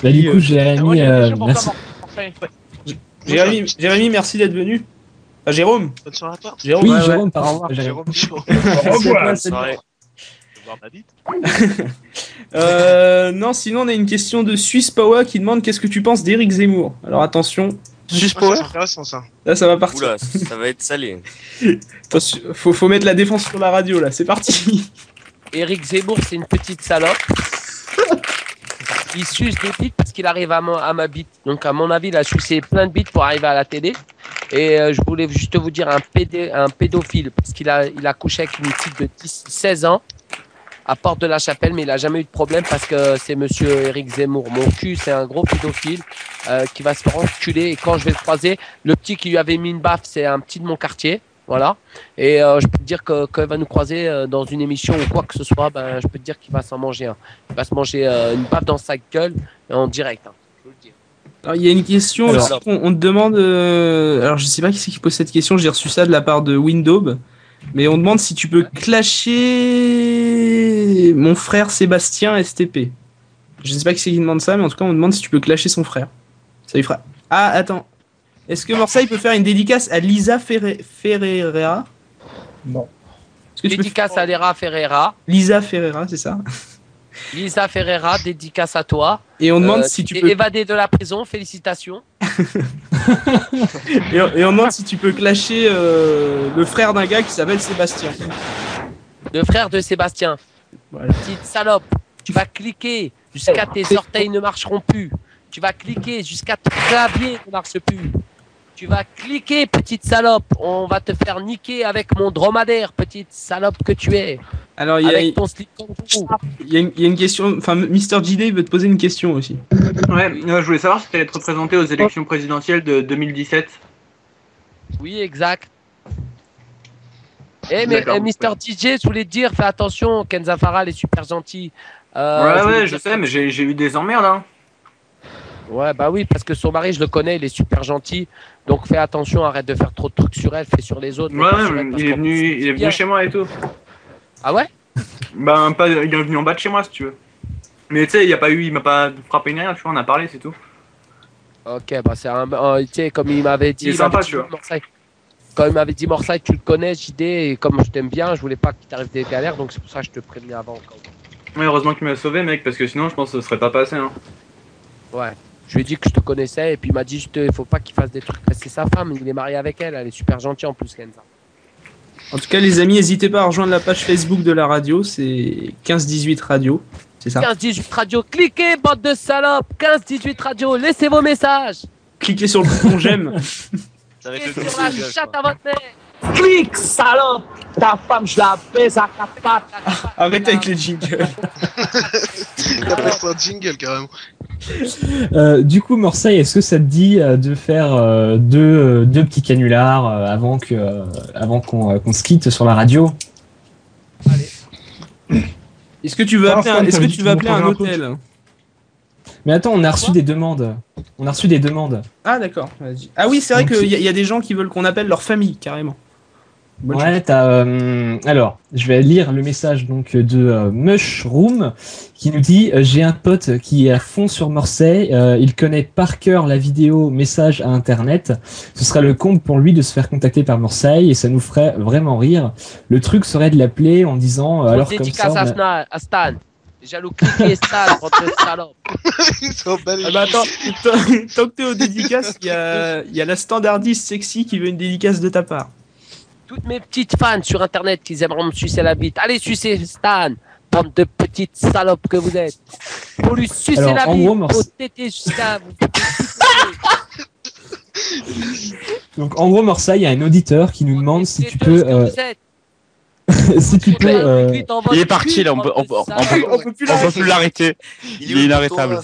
Bah, du coup, Jérémy, merci. Jérémy, merci d'être venu. Ah, Jérôme. Bonne soirée à toi. Jérôme, Oui, ouais, Jérôme, ouais. pardon. Au revoir. Jérôme. Au revoir. Bonne soirée. Non, sinon on a une question de Suisse Power qui demande qu'est-ce que tu penses d'Éric Zemmour. Alors attention. Suisse Power, c'est intéressant ça. Là, ça va partir. Oula, ça va être salé. Faut mettre la défense sur la radio là. C'est parti. Éric Zemmour, c'est une petite salope. Il suce des bites parce qu'il arrive à ma bite. Donc, à mon avis, il a sucé plein de bites pour arriver à la télé. Et je voulais juste vous dire un pédophile parce qu'il a couché avec une petite de 16 ans à Porte de la Chapelle, mais il n'a jamais eu de problème parce que c'est monsieur Éric Zemmour. Mon cul, c'est un gros pédophile qui va se faire enculer. Et quand je vais le croiser, le petit qui lui avait mis une baffe, c'est un petit de mon quartier. Voilà. Et je peux te dire que quand il va nous croiser dans une émission ou quoi que ce soit, ben, je peux te dire qu'il va s'en manger un. Il va se manger une baffe dans sa gueule en direct. Hein, je veux le dire. Alors, il y a une question aussi on te demande. Alors, je sais pas qui c'est qui pose cette question. J'ai reçu ça de la part de Windows. Mais on demande si tu peux clasher mon frère Sébastien STP. Je sais pas qui c'est qui demande ça, mais en tout cas, on demande si tu peux clasher son frère. Ça lui fera. Ah, attends. Est-ce que Morsaï peut faire une dédicace à Lisa Ferreira? Non. Dédicace à Lera Ferreira. Lisa Ferreira, c'est ça? Lisa Ferreira, dédicace à toi. Et on demande si tu peux évadé de la prison, félicitations. et on demande si tu peux clasher le frère d'un gars qui s'appelle Sébastien. Le frère de Sébastien. Voilà. Petite salope, tu vas cliquer jusqu'à tes orteils ne marcheront plus. Tu vas cliquer jusqu'à ton clavier ne marche plus. Tu vas cliquer, petite salope. On va te faire niquer avec mon dromadaire, petite salope que tu es. Alors, il y a une question. Enfin, Mister JD veut te poser une question aussi. Ouais, je voulais savoir si tu allais te représenter aux élections présidentielles de 2017. Oui, exact. Mais Mister DJ, je voulais te dire, fais attention, Kenza Faral est super gentil. Ouais, je sais, mais j'ai eu des emmerdes. Hein. Ouais, bah oui, parce que son mari, je le connais, il est super gentil. Donc fais attention, arrête de faire trop de trucs sur elle, fais sur les autres. Ouais, il est venu chez moi et tout. Ah ouais? Ben, il est venu en bas de chez moi si tu veux. Mais tu sais, il m'a pas frappé ni rien, tu vois, on a parlé, c'est tout. Ok, bah c'est tu sais, comme il m'avait dit. Il est sympa, tu vois. Quand il m'avait dit Morsaï, tu le connais, JD, et comme je t'aime bien, je voulais pas qu'il t'arrive des galères, donc c'est pour ça que je te prévenais avant. Ouais, heureusement qu'il m'a sauvé, mec, parce que sinon, je pense que ce serait pas passé. Hein. Ouais. Je lui ai dit que je te connaissais, et puis il m'a dit il faut pas qu'il fasse des trucs. C'est sa femme, il est marié avec elle, elle est super gentille en plus, Kenza. En tout cas, les amis, n'hésitez pas à rejoindre la page Facebook de la radio, c'est 15-18 Radio, c'est ça? 15-18 Radio, cliquez, bande de salopes! 15-18 Radio, laissez vos messages! Cliquez sur le bouton j'aime. Cliquez sur la chatte à votre mère! Clique, salope! Ta femme, je la baise à quatre pattes. Arrête avec les jingles. Il a passé un jingle carrément. Du coup, Morsaï, est-ce que ça te dit de faire deux petits canulars avant qu'on se quitte sur la radio? Allez. Est-ce que tu veux appeler un hôtel? Mais attends, on a reçu des demandes. Ah d'accord, vas-y. Ah oui, c'est vrai qu'il y a des gens qui veulent qu'on appelle leur famille, carrément. Ouais, alors, je vais lire le message donc de Mushroom qui nous dit j'ai un pote qui est à fond sur Morsaï, il connaît par cœur la vidéo message à internet. Ce sera le comble pour lui de se faire contacter par Morsaï et ça nous ferait vraiment rire. Le truc serait de l'appeler en disant alors comme ça. À Stan. Jaloux cliquer Stan, votre salope. Ah bah attends, tant que t'es aux dédicaces, il y a la standardiste sexy qui veut une dédicace de ta part. Toutes mes petites fans sur internet qui aimeraient me sucer la bite. Allez sucer Stan, bande de petites salopes que vous êtes. Pour lui sucer la bite, faut téter jusqu'à vous. Donc en gros, Morsaï, il y a un auditeur qui nous demande si tu peux. Si tu peux. Il est parti là, on peut plus l'arrêter. Il est inarrêtable.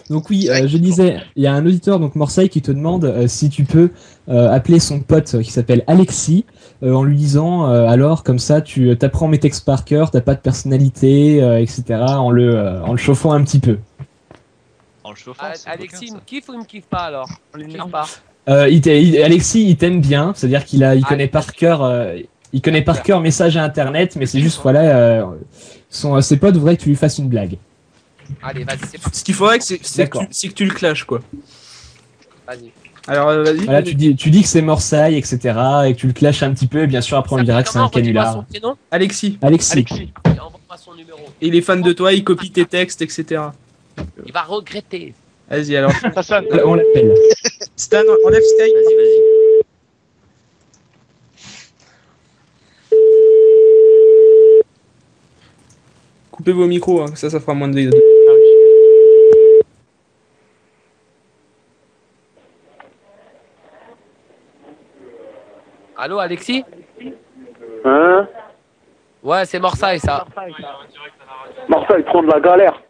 Donc oui, je disais, il y a un auditeur, donc Morsaï, qui te demande si tu peux appeler son pote qui s'appelle Alexis en lui disant alors comme ça tu t'apprends mes textes par cœur, t'as pas de personnalité, etc. en le chauffant un petit peu. En je t'offense. Alexis, il me kiffe ou il me kiffe pas alors? Il me kiffe pas. Alexis, il t'aime bien, c'est-à-dire qu'il connaît par cœur, il connaît par cœur message à internet, mais c'est juste voilà, ses potes voudraient que tu lui fasses une blague. Allez, vas-y, c'est parti. Ce qu'il faudrait, c'est que tu le clashes, quoi. Vas-y. Alors, vas-y. Voilà, tu dis que c'est Morsaille, etc., et que tu le clashes un petit peu, et bien sûr, après on lui dira que c'est un canular. Alexis. Alexis. Envoie-moi son numéro. Et il est fan de toi, il copie tes textes, etc. Il va regretter. Vas-y, alors. On l'appelle. Stan, enlève Skype. Vas-y. Coupez vos micros, hein, ça fera moins de. Allô, Alexis? Hein? Ouais, c'est Morsaille, ça. Marseille prend de la galère.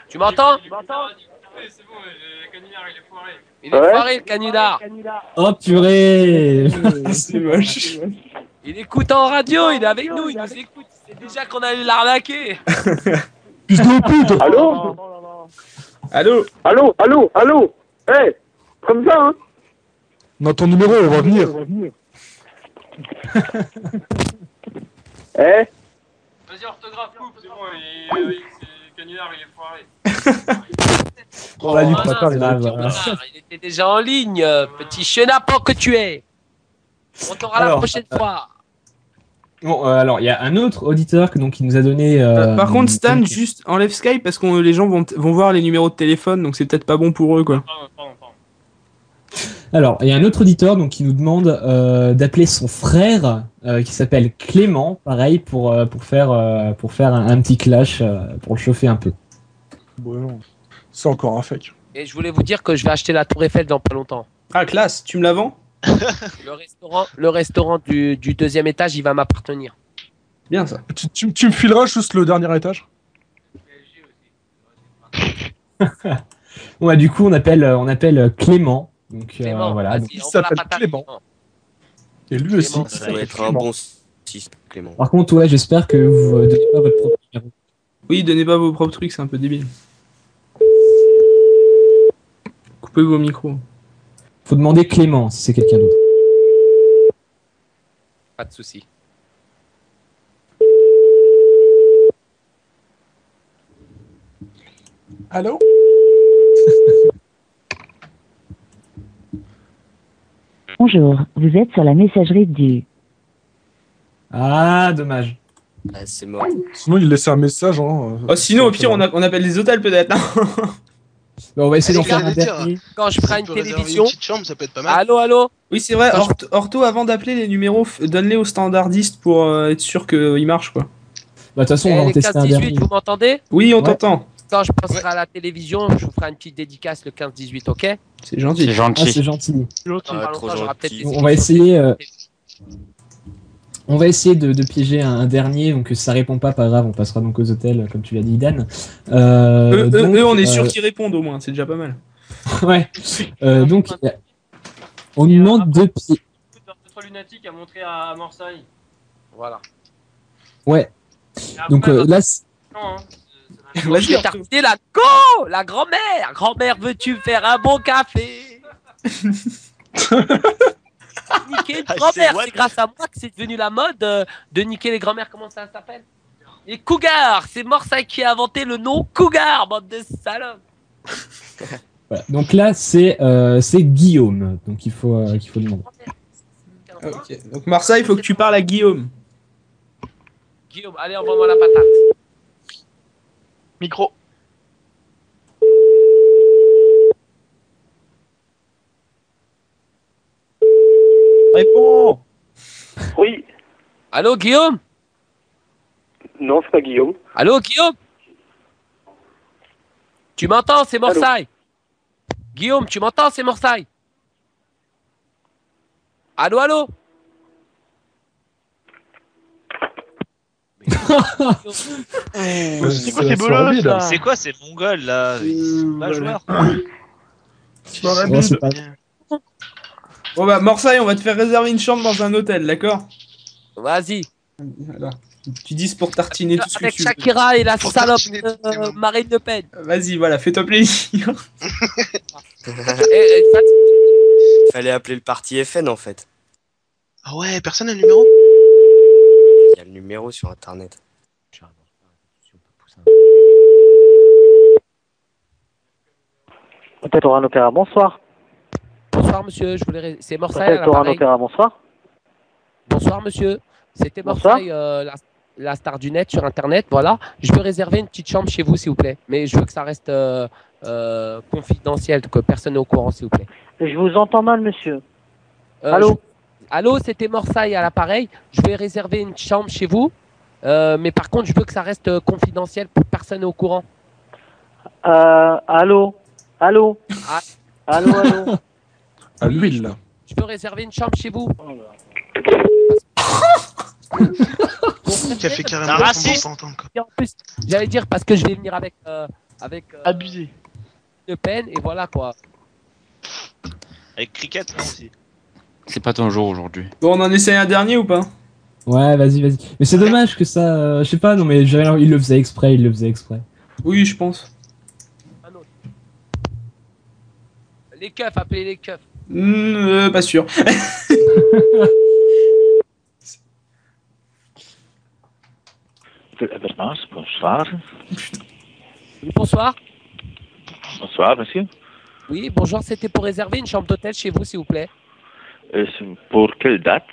Tu m'entends? C'est bon, le canular il est foiré. Il est foiré, le canular. Oh purée. C'est moche. Il écoute en radio, il est avec nous, il nous écoute. C'est déjà qu'on allait l'arnaquer. Allô? Allô? Allô? Allô? Allô? Eh! Comme ça, hein? Non, ton numéro, on va venir. Eh? Vas-y, orthographe, coupe, c'est bon, le canular il est foiré. On va lui non, préparer c'est la un petit connard, il était déjà en ligne, petit chenapan que tu es. On t'aura la Alors, prochaine fois. Bon, alors il y a un autre auditeur qui nous a donné. Par contre, Stan, juste enlève Skype parce que les gens vont voir les numéros de téléphone, donc c'est peut-être pas bon pour eux, quoi. Pardon. Alors, il y a un autre auditeur qui nous demande d'appeler son frère qui s'appelle Clément, pareil pour faire un petit clash pour le chauffer un peu. Bon, non. C'est encore un fake. Et je voulais vous dire que je vais acheter la Tour Eiffel dans pas longtemps. Ah, classe, tu me la vends? Le restaurant du deuxième étage, il va m'appartenir. Bien ça. Tu me fileras juste le dernier étage? Ouais, du coup, on appelle Clément. Donc Clément, voilà. vas-y, il envoie la s'appelle patate. Clément. Et lui aussi. Ça doit être un bon 6, Clément. Par contre, ouais, j'espère que vous donnez pas votre propre numéro. Oui, donnez pas vos propres trucs, c'est un peu débile. Coupez vos micros. Faut demander Clément si c'est quelqu'un d'autre. Pas de souci. Allô? Bonjour, vous êtes sur la messagerie du... Ah, dommage. Ah, c'est mort. Sinon, il laissait un message. Hein, Oh, sinon, au pire, on appelle les hôtels peut-être. Bon, on va essayer d'en faire un Allez, dernier. Quand je ferai une Tu peux réserver télévision. une petite chambre, ça peut être pas mal. Allô? Oui, c'est vrai. Orto, avant d'appeler les numéros, donne-les aux standardistes pour être sûr qu'ils marchent, quoi. Bah, de toute façon, on va en Les tester un 15-18, dernier. vous m'entendez? Oui, on Ouais. t'entend. Quand je passerai à la télévision, je vous ferai une petite dédicace le 15-18, ok? C'est gentil. C'est Ah, gentil. c'est gentil. Dans pas trop longtemps, j'aurai peut-être gentil. des On va émissions essayer, de- On va essayer de piéger un dernier, donc si ça répond pas grave, on passera donc aux hôtels, comme tu l'as dit, Dan. Eux, on est sûr qu'ils répondent au moins, c'est déjà pas mal. Ouais. Donc, on nous demande de pied. Notre lunatique a montré à Marseille. Voilà. Ouais. Et après, Donc là, non, hein, Je vais terminer la go! La grand-mère! Grand-mère, veux-tu faire un bon café? Niquer une grand-mère, c'est grâce à moi que c'est devenu la mode de niquer les grand-mères, comment ça s'appelle? Les cougars! C'est Morsaille qui a inventé le nom cougar, bande de salopes! voilà. Donc là, c'est Guillaume, donc il faut le demander. Ok. Donc Marseille, il faut que tu parles à Guillaume. Guillaume, allez, envoie-moi la patate. Micro. Réponds. Oui. Allô, Guillaume? Non, c'est pas Guillaume. Allô, Guillaume? Tu m'entends, c'est Morsaille. Guillaume, tu m'entends, c'est Morsaille. Allô? C'est quoi ces bolos là? C'est quoi ces mongols là? Ils sont pas joueurs. Ouais, c'est pas- Bon bah Marseille, on va te faire réserver une chambre dans un hôtel, d'accord? Vas-y. Voilà. Tu dis pour tartiner tout ce que Avec tu veux. Shakira et la Pour salope tartiner toutes tes mains. Marine Le Pen. Vas-y, voilà, fais-toi plaisir. Fallait appeler le parti FN en fait. Ah ouais, personne n'a le numéro? Il y a le numéro sur internet. Peut-être Oran Opéra, bonsoir. Bonsoir monsieur, c'est Morsaï à Peut-être Oran l'appareil. Opéra, bonsoir. Bonsoir monsieur, c'était Bonsoir. Morsaï, la star du net sur internet, voilà. Je veux réserver une petite chambre chez vous s'il vous plaît, mais je veux que ça reste confidentiel, que personne n'est au courant s'il vous plaît. Je vous entends mal, monsieur. Allô? Allô, c'était Morsaï à l'appareil, je vais réserver une chambre chez vous, mais par contre je veux que ça reste confidentiel pour que personne n'est au courant. Allô? Allô? Ah. Allô, allô? À l'huile, là. Je peux réserver une chambre chez vous. Qui a fait carrément Un son raciste. bon entendre, quoi. Et en plus, j'allais dire parce que je vais venir avec Abusé. Le Pen et voilà quoi. Avec Cricket, non aussi. C'est pas ton jour aujourd'hui. Bon, on en essaie un dernier ou pas? Ouais, vas-y, vas-y. Mais c'est dommage que ça. Je sais pas, non, mais il le faisait exprès, il le faisait exprès. Oui, je pense. Les keufs, appelez les keufs. Pas sûr. Bonsoir. Oui, bonsoir. Bonsoir, monsieur. Oui, bonjour, c'était pour réserver une chambre d'hôtel chez vous, s'il vous plaît. C'est pour quelle date?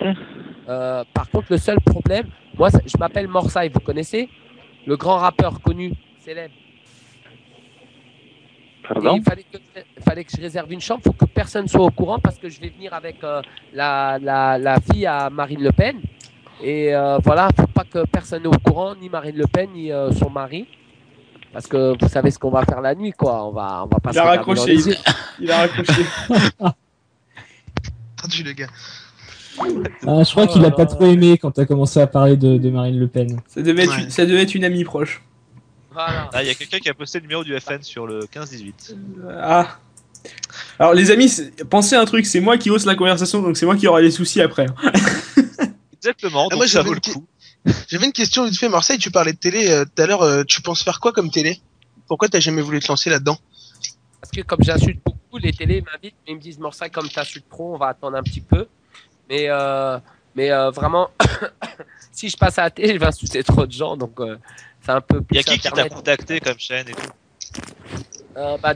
Par contre, le seul problème, moi, je m'appelle Morsaï, vous connaissez? Le grand rappeur connu, célèbre. Pardon? Et il fallait que je réserve une chambre, il faut que personne soit au courant parce que je vais venir avec la fille à Marine Le Pen. Et voilà, il ne faut pas que personne soit au courant, ni Marine Le Pen, ni son mari. Parce que vous savez ce qu'on va faire la nuit, quoi. On va pas Il a raccroché. Il a raccroché. Traduis le gars. Ah, je crois qu'il a pas trop aimé quand t'as commencé à parler de Marine Le Pen. Ça devait être une amie proche. Voilà. Ah, il y a quelqu'un qui a posté le numéro du FN sur le 15-18. Ah. Alors les amis, pensez à un truc, c'est moi qui hausse la conversation, donc c'est moi qui aura les soucis après. Exactement, donc moi, ça vaut le coup. J'avais une question vite fait, Marseille, tu parlais de télé tout à l'heure, tu penses faire quoi comme télé? Pourquoi t'as jamais voulu te lancer là-dedans? Parce que comme j'insulte beaucoup, les télés m'invitent, mais ils me disent Morsaï, comme t'insultes trop, on va attendre un petit peu. Mais vraiment, si je passe à la télé, je vais insulter trop de gens, donc c'est un peu plus. Il y a qui t'a Internet. contacté comme chaîne et tout?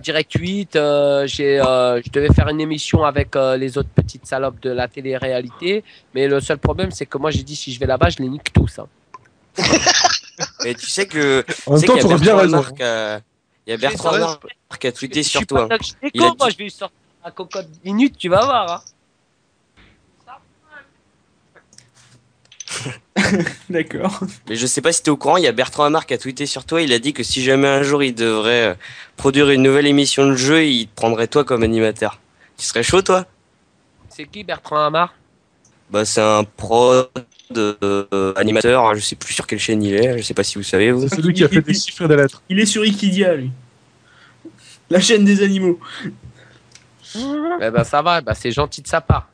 Direct 8, je devais faire une émission avec les autres petites salopes de la télé-réalité, mais le seul problème c'est que moi j'ai dit si je vais là-bas je les nique tous. Hein. Mais tu sais que. En même temps, t'aurais bien raison. Il y a Bertrand Lamarck qui a tweeté sur toi. Il a dit... Moi je vais lui sortir un cocotte minute, tu vas voir. Hein. D'accord. Mais je sais pas si t'es au courant, il y a Bertrand Lamarck qui a tweeté sur toi, il a dit que si jamais un jour il devrait produire une nouvelle émission de jeu, il te prendrait toi comme animateur. Tu serais chaud toi? C'est qui Bertrand Lamarck? Bah c'est un pro animateur, je sais plus sur quelle chaîne il est, je sais pas si vous savez vous. C'est celui qui a fait des chiffres et des lettres. Il est sur Ikidia, lui. La chaîne des animaux. Eh ben ça va, c'est gentil de sa part.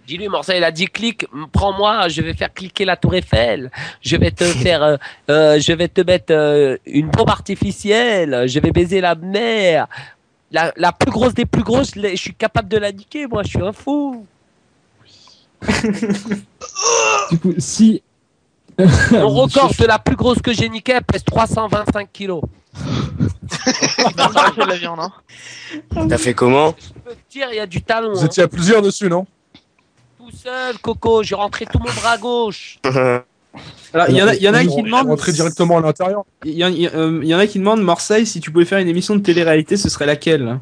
Dis-lui, Morsaï, il a dit clique, prends-moi, je vais faire cliquer la tour Eiffel, je vais te faire, je vais te mettre une bombe artificielle, je vais baiser la mer, la plus grosse des plus grosses, je suis capable de la niquer, moi, je suis un fou. Du coup, si... Mon record de la plus grosse que j'ai niquée, elle pèse 325 kilos. C'est de la viande, hein. T'as fait comment? Je peux te dire, il y a du talon. Vous étiez à plusieurs dessus, non? Tout seul, Coco, j'ai rentré tout mon bras gauche. Alors, il y en a qui demandent. Rentrer directement à l'intérieur. Il y en a qui demandent, Marseille, si tu pouvais faire une émission de télé-réalité, ce serait laquelle?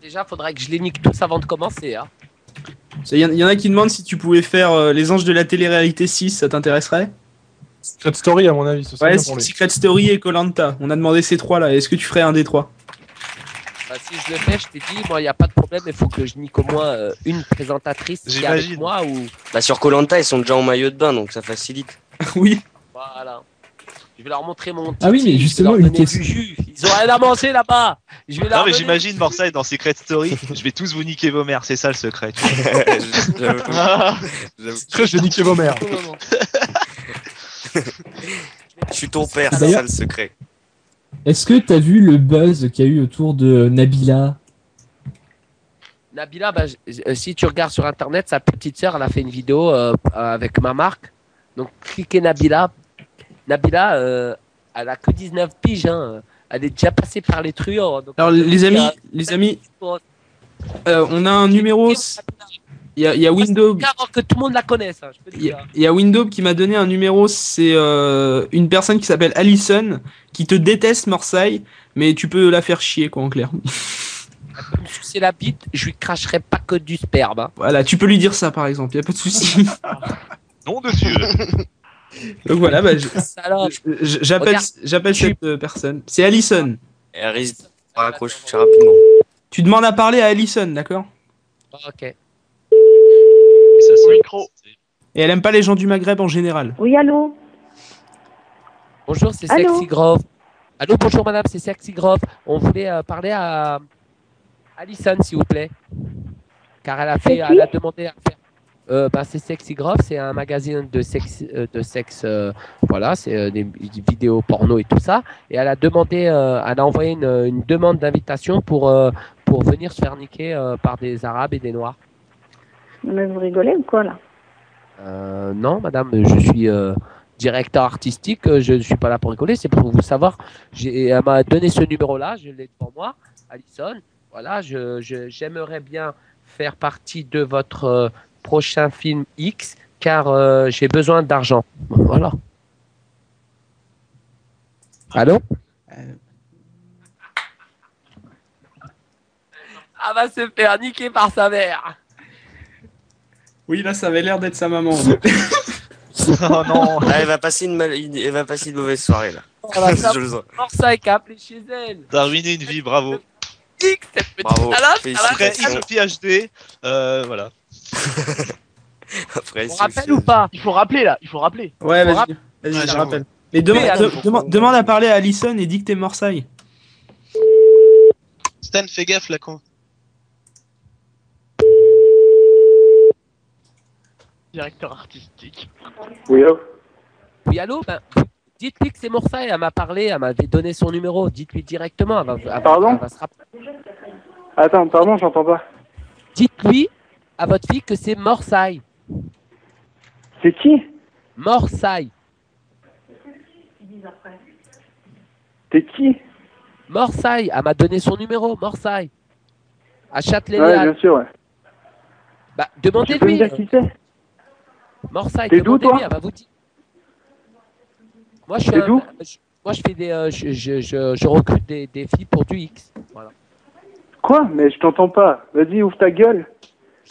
Déjà, faudrait que je les nique tous avant de commencer. Hein. Il y en a qui demandent si tu pouvais faire Les Anges de la télé-réalité 6, ça t'intéresserait? Secret Story, à mon avis. Ce serait Ouais, bien pour lui. Secret Story et Koh-Lanta. On a demandé ces trois là. Est-ce que tu ferais un des trois? Si je le fais, je t'ai dit, moi, il n'y a pas de problème, il faut que je nique au moins une présentatrice qui est avec moi ou. Bah, sur Koh-Lanta, ils sont déjà en maillot de bain, donc ça facilite. Oui. Voilà. Je vais leur montrer mon. Ah oui, mais justement, une question. Ils ont rien à manger là-bas. Je vais leur Non, mais donner- j'imagine Morsaï dans Secret Story, je vais tous vous niquer vos mères, c'est ça le secret. Secret, je vais niquer vos mères. Je suis ton père, c'est D'ailleurs- ça le secret. Est-ce que t'as vu le buzz qu'il y a eu autour de Nabila? Nabila, bah, si tu regardes sur internet, sa petite sœur, elle a fait une vidéo avec ma marque. Donc cliquez Nabila. Nabila, elle a que 19 piges. Hein. Elle est déjà passée par les truands. Donc, Alors les amis, on a un numéro. Il y a Windows. Avant que tout le monde la connaisse. Hein, je peux Il dire. y a Windows qui m'a donné un numéro. C'est une personne qui s'appelle Alison qui te déteste Morsay, mais tu peux la faire chier quoi en clair. Elle peut me sucer la bite, je lui cracherai pas que du sperme. Hein. Voilà, tu peux lui dire ça par exemple. Il y a pas de souci. Non dessus. Donc voilà, bah, Salope. j'appelle Regarde. cette personne. C'est Alison. Elle risque de raccrocher rapidement. Tu demandes à parler à Alison, d'accord? Ok. Et ça sonne. Micro. Et elle aime pas les gens du Maghreb en général. Oui, allô? Bonjour, c'est Allô Sexy Grove. Allô, bonjour madame, c'est Sexy Grove. On voulait parler à Alison, s'il vous plaît. Car elle a fait, elle a demandé à faire. Bah, c'est Sexy Grove, c'est un magazine de sexe, voilà, c'est des vidéos porno et tout ça. Et elle a demandé, elle a envoyé une demande d'invitation pour venir se faire niquer par des Arabes et des Noirs. Mais vous rigolez ou quoi là? Non, madame, je suis directeur artistique, je ne suis pas là pour rigoler, c'est pour vous savoir. Elle m'a donné ce numéro-là, je l'ai devant moi, Alison. Voilà, j'aimerais bien faire partie de votre prochain film X, car j'ai besoin d'argent. Voilà. Allô? Elle va se faire niquer par sa mère. Oui, là, ça avait l'air d'être sa maman. Oh non. Ah, elle va passer elle va passer une mauvaise soirée là. Je le sens. Forza qui a appelé chez elle. T'as ruiné une vie, bravo. X, cette petite Bravo. salope. Après Félicitations. XPHD, voilà. Après, On rappelle ou pas? Il faut rappeler là, il faut rappeler. Ouais, Faut vas-y, Ouais, je j'avoue. rappelle. Mais Oui, demande à parler à Alison et dis que t'es Morsay. Stan, fais gaffe là quand. Directeur artistique. Oui, allô? Oui, allô? Ben, dites-lui que c'est Morsay, elle m'a parlé, elle m'avait donné son numéro. Dites-lui directement. Pardon? Elle va se rappeler. Attends, pardon, j'entends pas. Dites-lui à votre fille que c'est Morsay. C'est qui? Morsay. T'es qui? Morsay. Elle m'a donné son numéro. Morsay. À Ouais, Châtelet-Léal. bien sûr, ouais. Bah, Tu peux me demandez-lui. dire qui c'est? Morsay, T'es d'où, demandez-lui, toi? elle va vous dire. Moi, je suis T'es d'où? moi, je fais des, je recrute des filles pour du X. Voilà. Quoi? Mais je t'entends pas. Vas-y, ouvre ta gueule.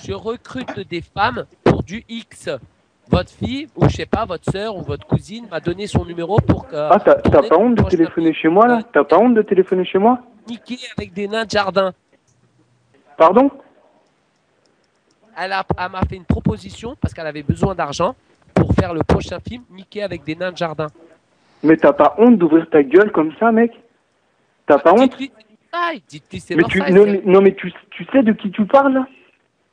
Je recrute des femmes pour du X. Votre fille, ou je sais pas, votre sœur ou votre cousine m'a donné son numéro pour que. Ah, t'as pas honte de téléphoner chez moi, là? T'as pas honte de téléphoner chez moi? Niquer avec des nains de jardin. Pardon? Elle m'a fait une proposition parce qu'elle avait besoin d'argent pour faire le prochain film Niquer avec des nains de jardin. Mais t'as pas honte d'ouvrir ta gueule comme ça, mec? T'as pas honte? Dites-lui c'est Mais tu, Morsay, non, c'est- non, mais tu sais de qui tu parles, là?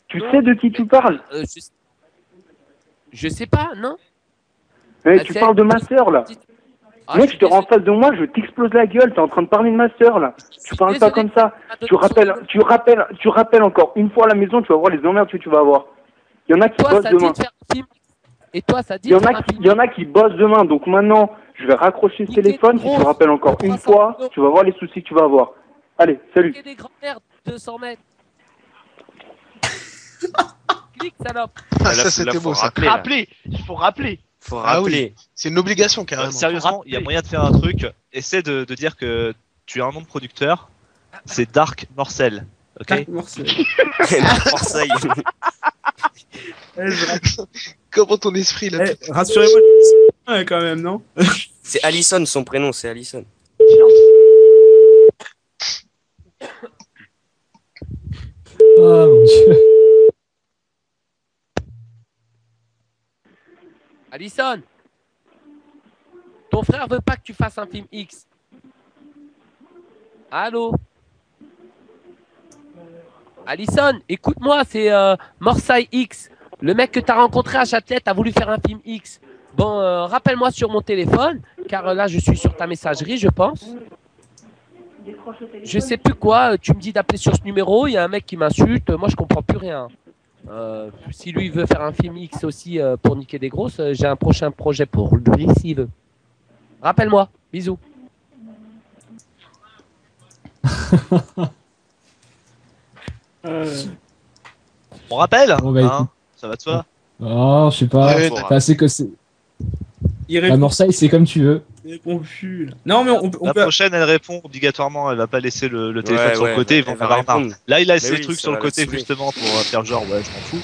Tu sais de qui tu parles? Je sais pas, non? Mais tu parles de ma sœur, là. Ah, Mec, je te rends en face de moi, je t'explose la gueule. T'es en train de parler de ma sœur, là. Tu parles pas comme ça. Tu rappelles encore une fois à la maison, tu vas voir les emmerdes que tu vas avoir. Il y en a qui Toi, bossent ça dit demain. de faire un film. Et toi, ça dit Il y de en faire a un qui, film. il y en a qui bossent demain. Donc maintenant, je vais raccrocher ce téléphone. Si tu rappelles encore une fois, tu vas voir les soucis que tu vas avoir. Allez, salut. Niquer des grands-mères de 200 mètres. Clique, salope. Ah, ça c'était beau ça. Rappeler, il faut rappeler. Faut Ah rappeler. oui, c'est une obligation carrément. Sérieusement, il y a moyen de faire un truc. Essaie de dire que tu as un nom de producteur. C'est Dark Morcel. Ok. Dark Morcel. Marseille. Comment ton esprit là Rassurez-moi, quand même, non? C'est Alison, son prénom, c'est Alison. Oh mon dieu. Alison, ton frère veut pas que tu fasses un film X. Allô? Alison, écoute-moi, c'est Morsay X. Le mec que t'as rencontré à Châtelet a voulu faire un film X. Bon, rappelle-moi sur mon téléphone, car là, je suis sur ta messagerie, je pense. Je sais plus quoi, tu me dis d'appeler sur ce numéro, il y a un mec qui m'insulte, moi je comprends plus rien. Si lui veut faire un film X aussi pour niquer des grosses, j'ai un prochain projet pour lui s'il veut. Rappelle-moi, bisous. On rappelle Bon, bah, hein, écoute. ça va de soi. Oh, je sais pas. Ouais, Enfin, c'est que c'est. Il À répond, Marseille, c'est comme tu veux. il répond plus. Là. Non, mais on La peut. prochaine, elle répond obligatoirement. Elle va pas laisser le téléphone sur le côté. Ils vont elle faire va la marre. répondre. Là, il a laissé Mais le oui, truc ça sur le va la côté saouler. justement pour faire genre, ouais, je m'en fous.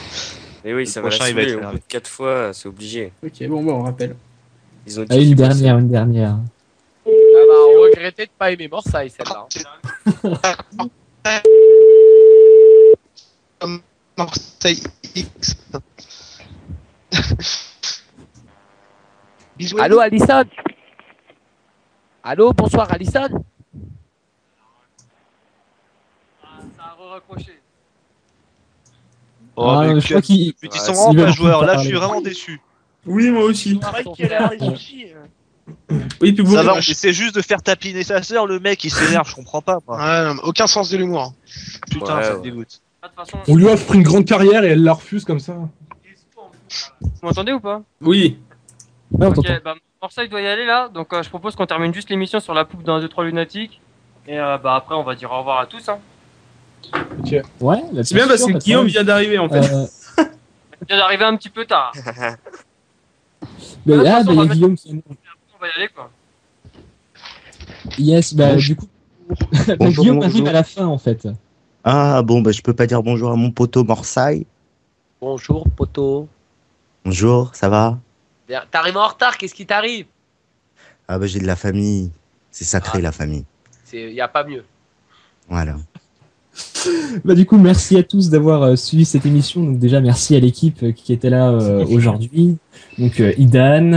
Et oui, Le ça va la prochain, il va saouler. être Au bout énervé. de 4 fois, c'est obligé. Ok, bon, on rappelle. Ils ont Ah, dit une qu'il passait. dernière, une dernière. Elle va regretter de pas aimer Morsaille, celle-là. Marseille X. Bisous. Allô, Alison? Allô, bonsoir, Alison? Ça a raccroché. Oh, Ah, mais je crois qu'ils ils Ouais, sont ils vraiment veulent pas plus joueurs. Là, je parler. suis vraiment déçu. Oui, moi aussi. C'est vrai qu'il a des soucis. Oui, puis Ça va, on je- essaie juste de faire tapiner sa sœur. Le mec, il s'énerve. Je comprends pas, moi. Ouais, non, mais aucun sens de l'humour. Putain, Ouais, ça me ouais. dégoûte. De toute façon, On lui offre une grande carrière et elle la refuse comme ça. vous m'entendez ou pas? Oui. Ouais, on Ok, t'entend. bah Marseille doit y aller là, donc je propose qu'on termine juste l'émission sur la poupe d'un 2-3 lunatique. Et bah après on va dire au revoir à tous. Hein. Ouais, bah, C'est bien parce sûr, que pas de Guillaume problème. vient d'arriver en fait. Il vient d'arriver un petit peu tard. Mais, De toute ah, façon, bah, on il y va a mettre- Guillaume qui. On va y aller quoi. Yes, bah, du coup. Bonjour, Guillaume bonjour. arrive à la fin, en fait. Ah bon, bah, je peux pas dire bonjour à mon poteau Morsaille. Bonjour, poto. Bonjour, ça va? Bien, t'arrives en retard, qu'est-ce qui t'arrive? Ah bah j'ai de la famille. C'est sacré la famille. Il n'y a pas mieux. Voilà. Bah, du coup, merci à tous d'avoir suivi cette émission. Donc, déjà, merci à l'équipe qui était là aujourd'hui. Donc, Idan,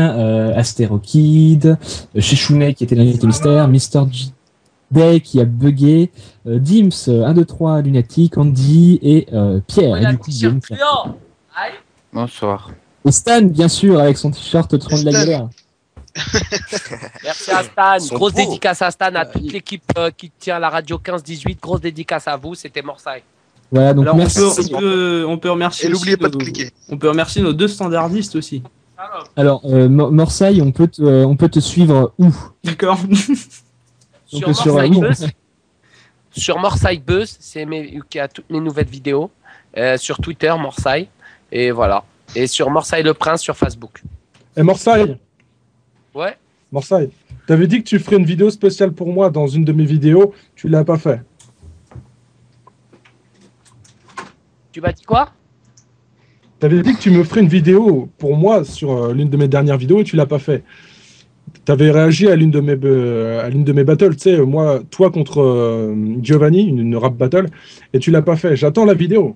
Astérokid, Chechounet qui était l'invité mystère, Mr. Day qui a bugué, Dims, 1, 2, 3, Lunatic, Andy et Pierre. Et du coup, Guillaume. Bonsoir. Et Stan, bien sûr, avec son t-shirt Tron de la galère. Merci à Stan. Son Grosse pro. dédicace à Stan, à toute l'équipe qui tient la radio 15-18. Grosse dédicace à vous, c'était Morsaille. Voilà, donc Alors merci. on peut remercier. Et aussi n'oubliez pas de nos- cliquer. On peut remercier nos 2 standardistes aussi. Alors, Morsaille, on peut te suivre où? D'accord. Sur Donc, sur, Morsaille oui. Buzz, sur Morsaille Buzz, c'est qui a toutes mes nouvelles vidéos. Sur Twitter, Morsaille. Et voilà. Et sur Morsaille le Prince sur Facebook. Et Morsaille, Ouais. Morsaille, t'avais dit que tu ferais une vidéo spéciale pour moi dans une de mes vidéos, tu l'as pas fait. Tu m'as dit quoi? T'avais dit que tu me ferais une vidéo pour moi sur l'une de mes dernières vidéos et tu l'as pas fait. T'avais réagi à l'une de mes battles, tu sais, moi, toi contre Giovanni, une rap battle, et tu l'as pas fait. J'attends la vidéo.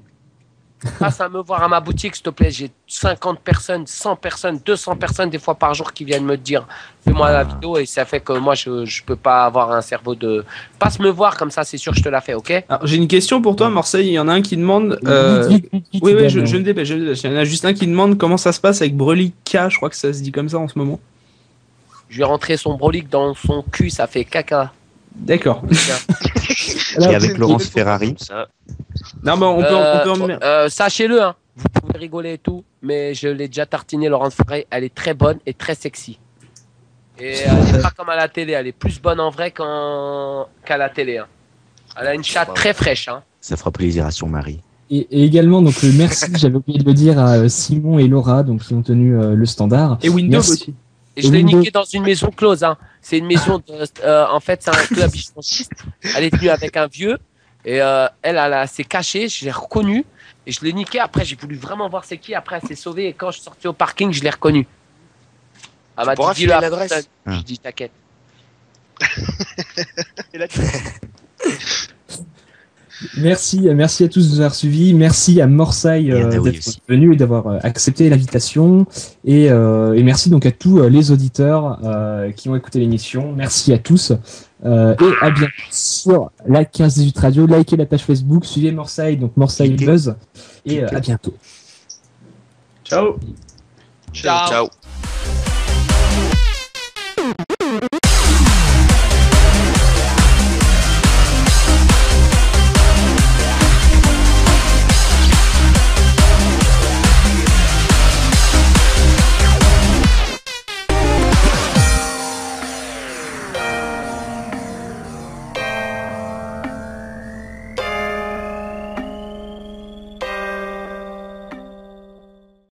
Passe à me voir à ma boutique, s'il te plaît. J'ai 50 personnes, 100 personnes, 200 personnes des fois par jour qui viennent me dire fais-moi la vidéo et ça fait que moi je peux pas avoir un cerveau de. Passe me voir comme ça, c'est sûr, je te la fais, ok? Alors, j'ai une question pour toi, Marseille. Il y en a un qui demande. Vite, Oui, Dan. je me dépêche. Il y en a juste un qui demande comment ça se passe avec Brelica. Je crois que ça se dit comme ça en ce moment. Je vais rentrer son brolic dans son cul, ça fait caca. D'accord. Et avec Laurence Ferrari. Ça. Non, bah, on peut sachez-le, hein, vous pouvez rigoler et tout, mais je l'ai déjà tartiné, Laurence Ferrari. Elle est très bonne et très sexy. Et elle n'est pas comme à la télé, elle est plus bonne en vrai qu'à la télé. Hein. Elle a une chatte très fraîche. Hein. Ça fera plaisir à son mari. Et également, donc, merci, j'avais oublié de le dire à Simon et Laura, donc, qui ont tenu le standard. Et Windows Merci. aussi. Et je l'ai niqué dans une maison close. Hein. C'est une maison, en fait, c'est un club bichoniste. Elle est venue avec un vieux. Et elle s'est cachée, je l'ai reconnue. Et je l'ai niqué. Après, j'ai voulu vraiment voir c'est qui. Après, elle s'est sauvée. Et quand je suis sorti au parking, je l'ai reconnue. Elle m'a dit, pourras dis-le filer à l'adresse. personne. Je dis, t'inquiète. Et là, Merci à tous de nous avoir suivis. Merci à Morsaille d'être venu et d'avoir accepté l'invitation. Et merci donc à tous les auditeurs qui ont écouté l'émission. Merci à tous. Et à bientôt sur la 15-18 Radio. Likez la page Facebook, suivez Morsaille, donc Morsaille Buzz. Et à bientôt. Ciao. Ciao.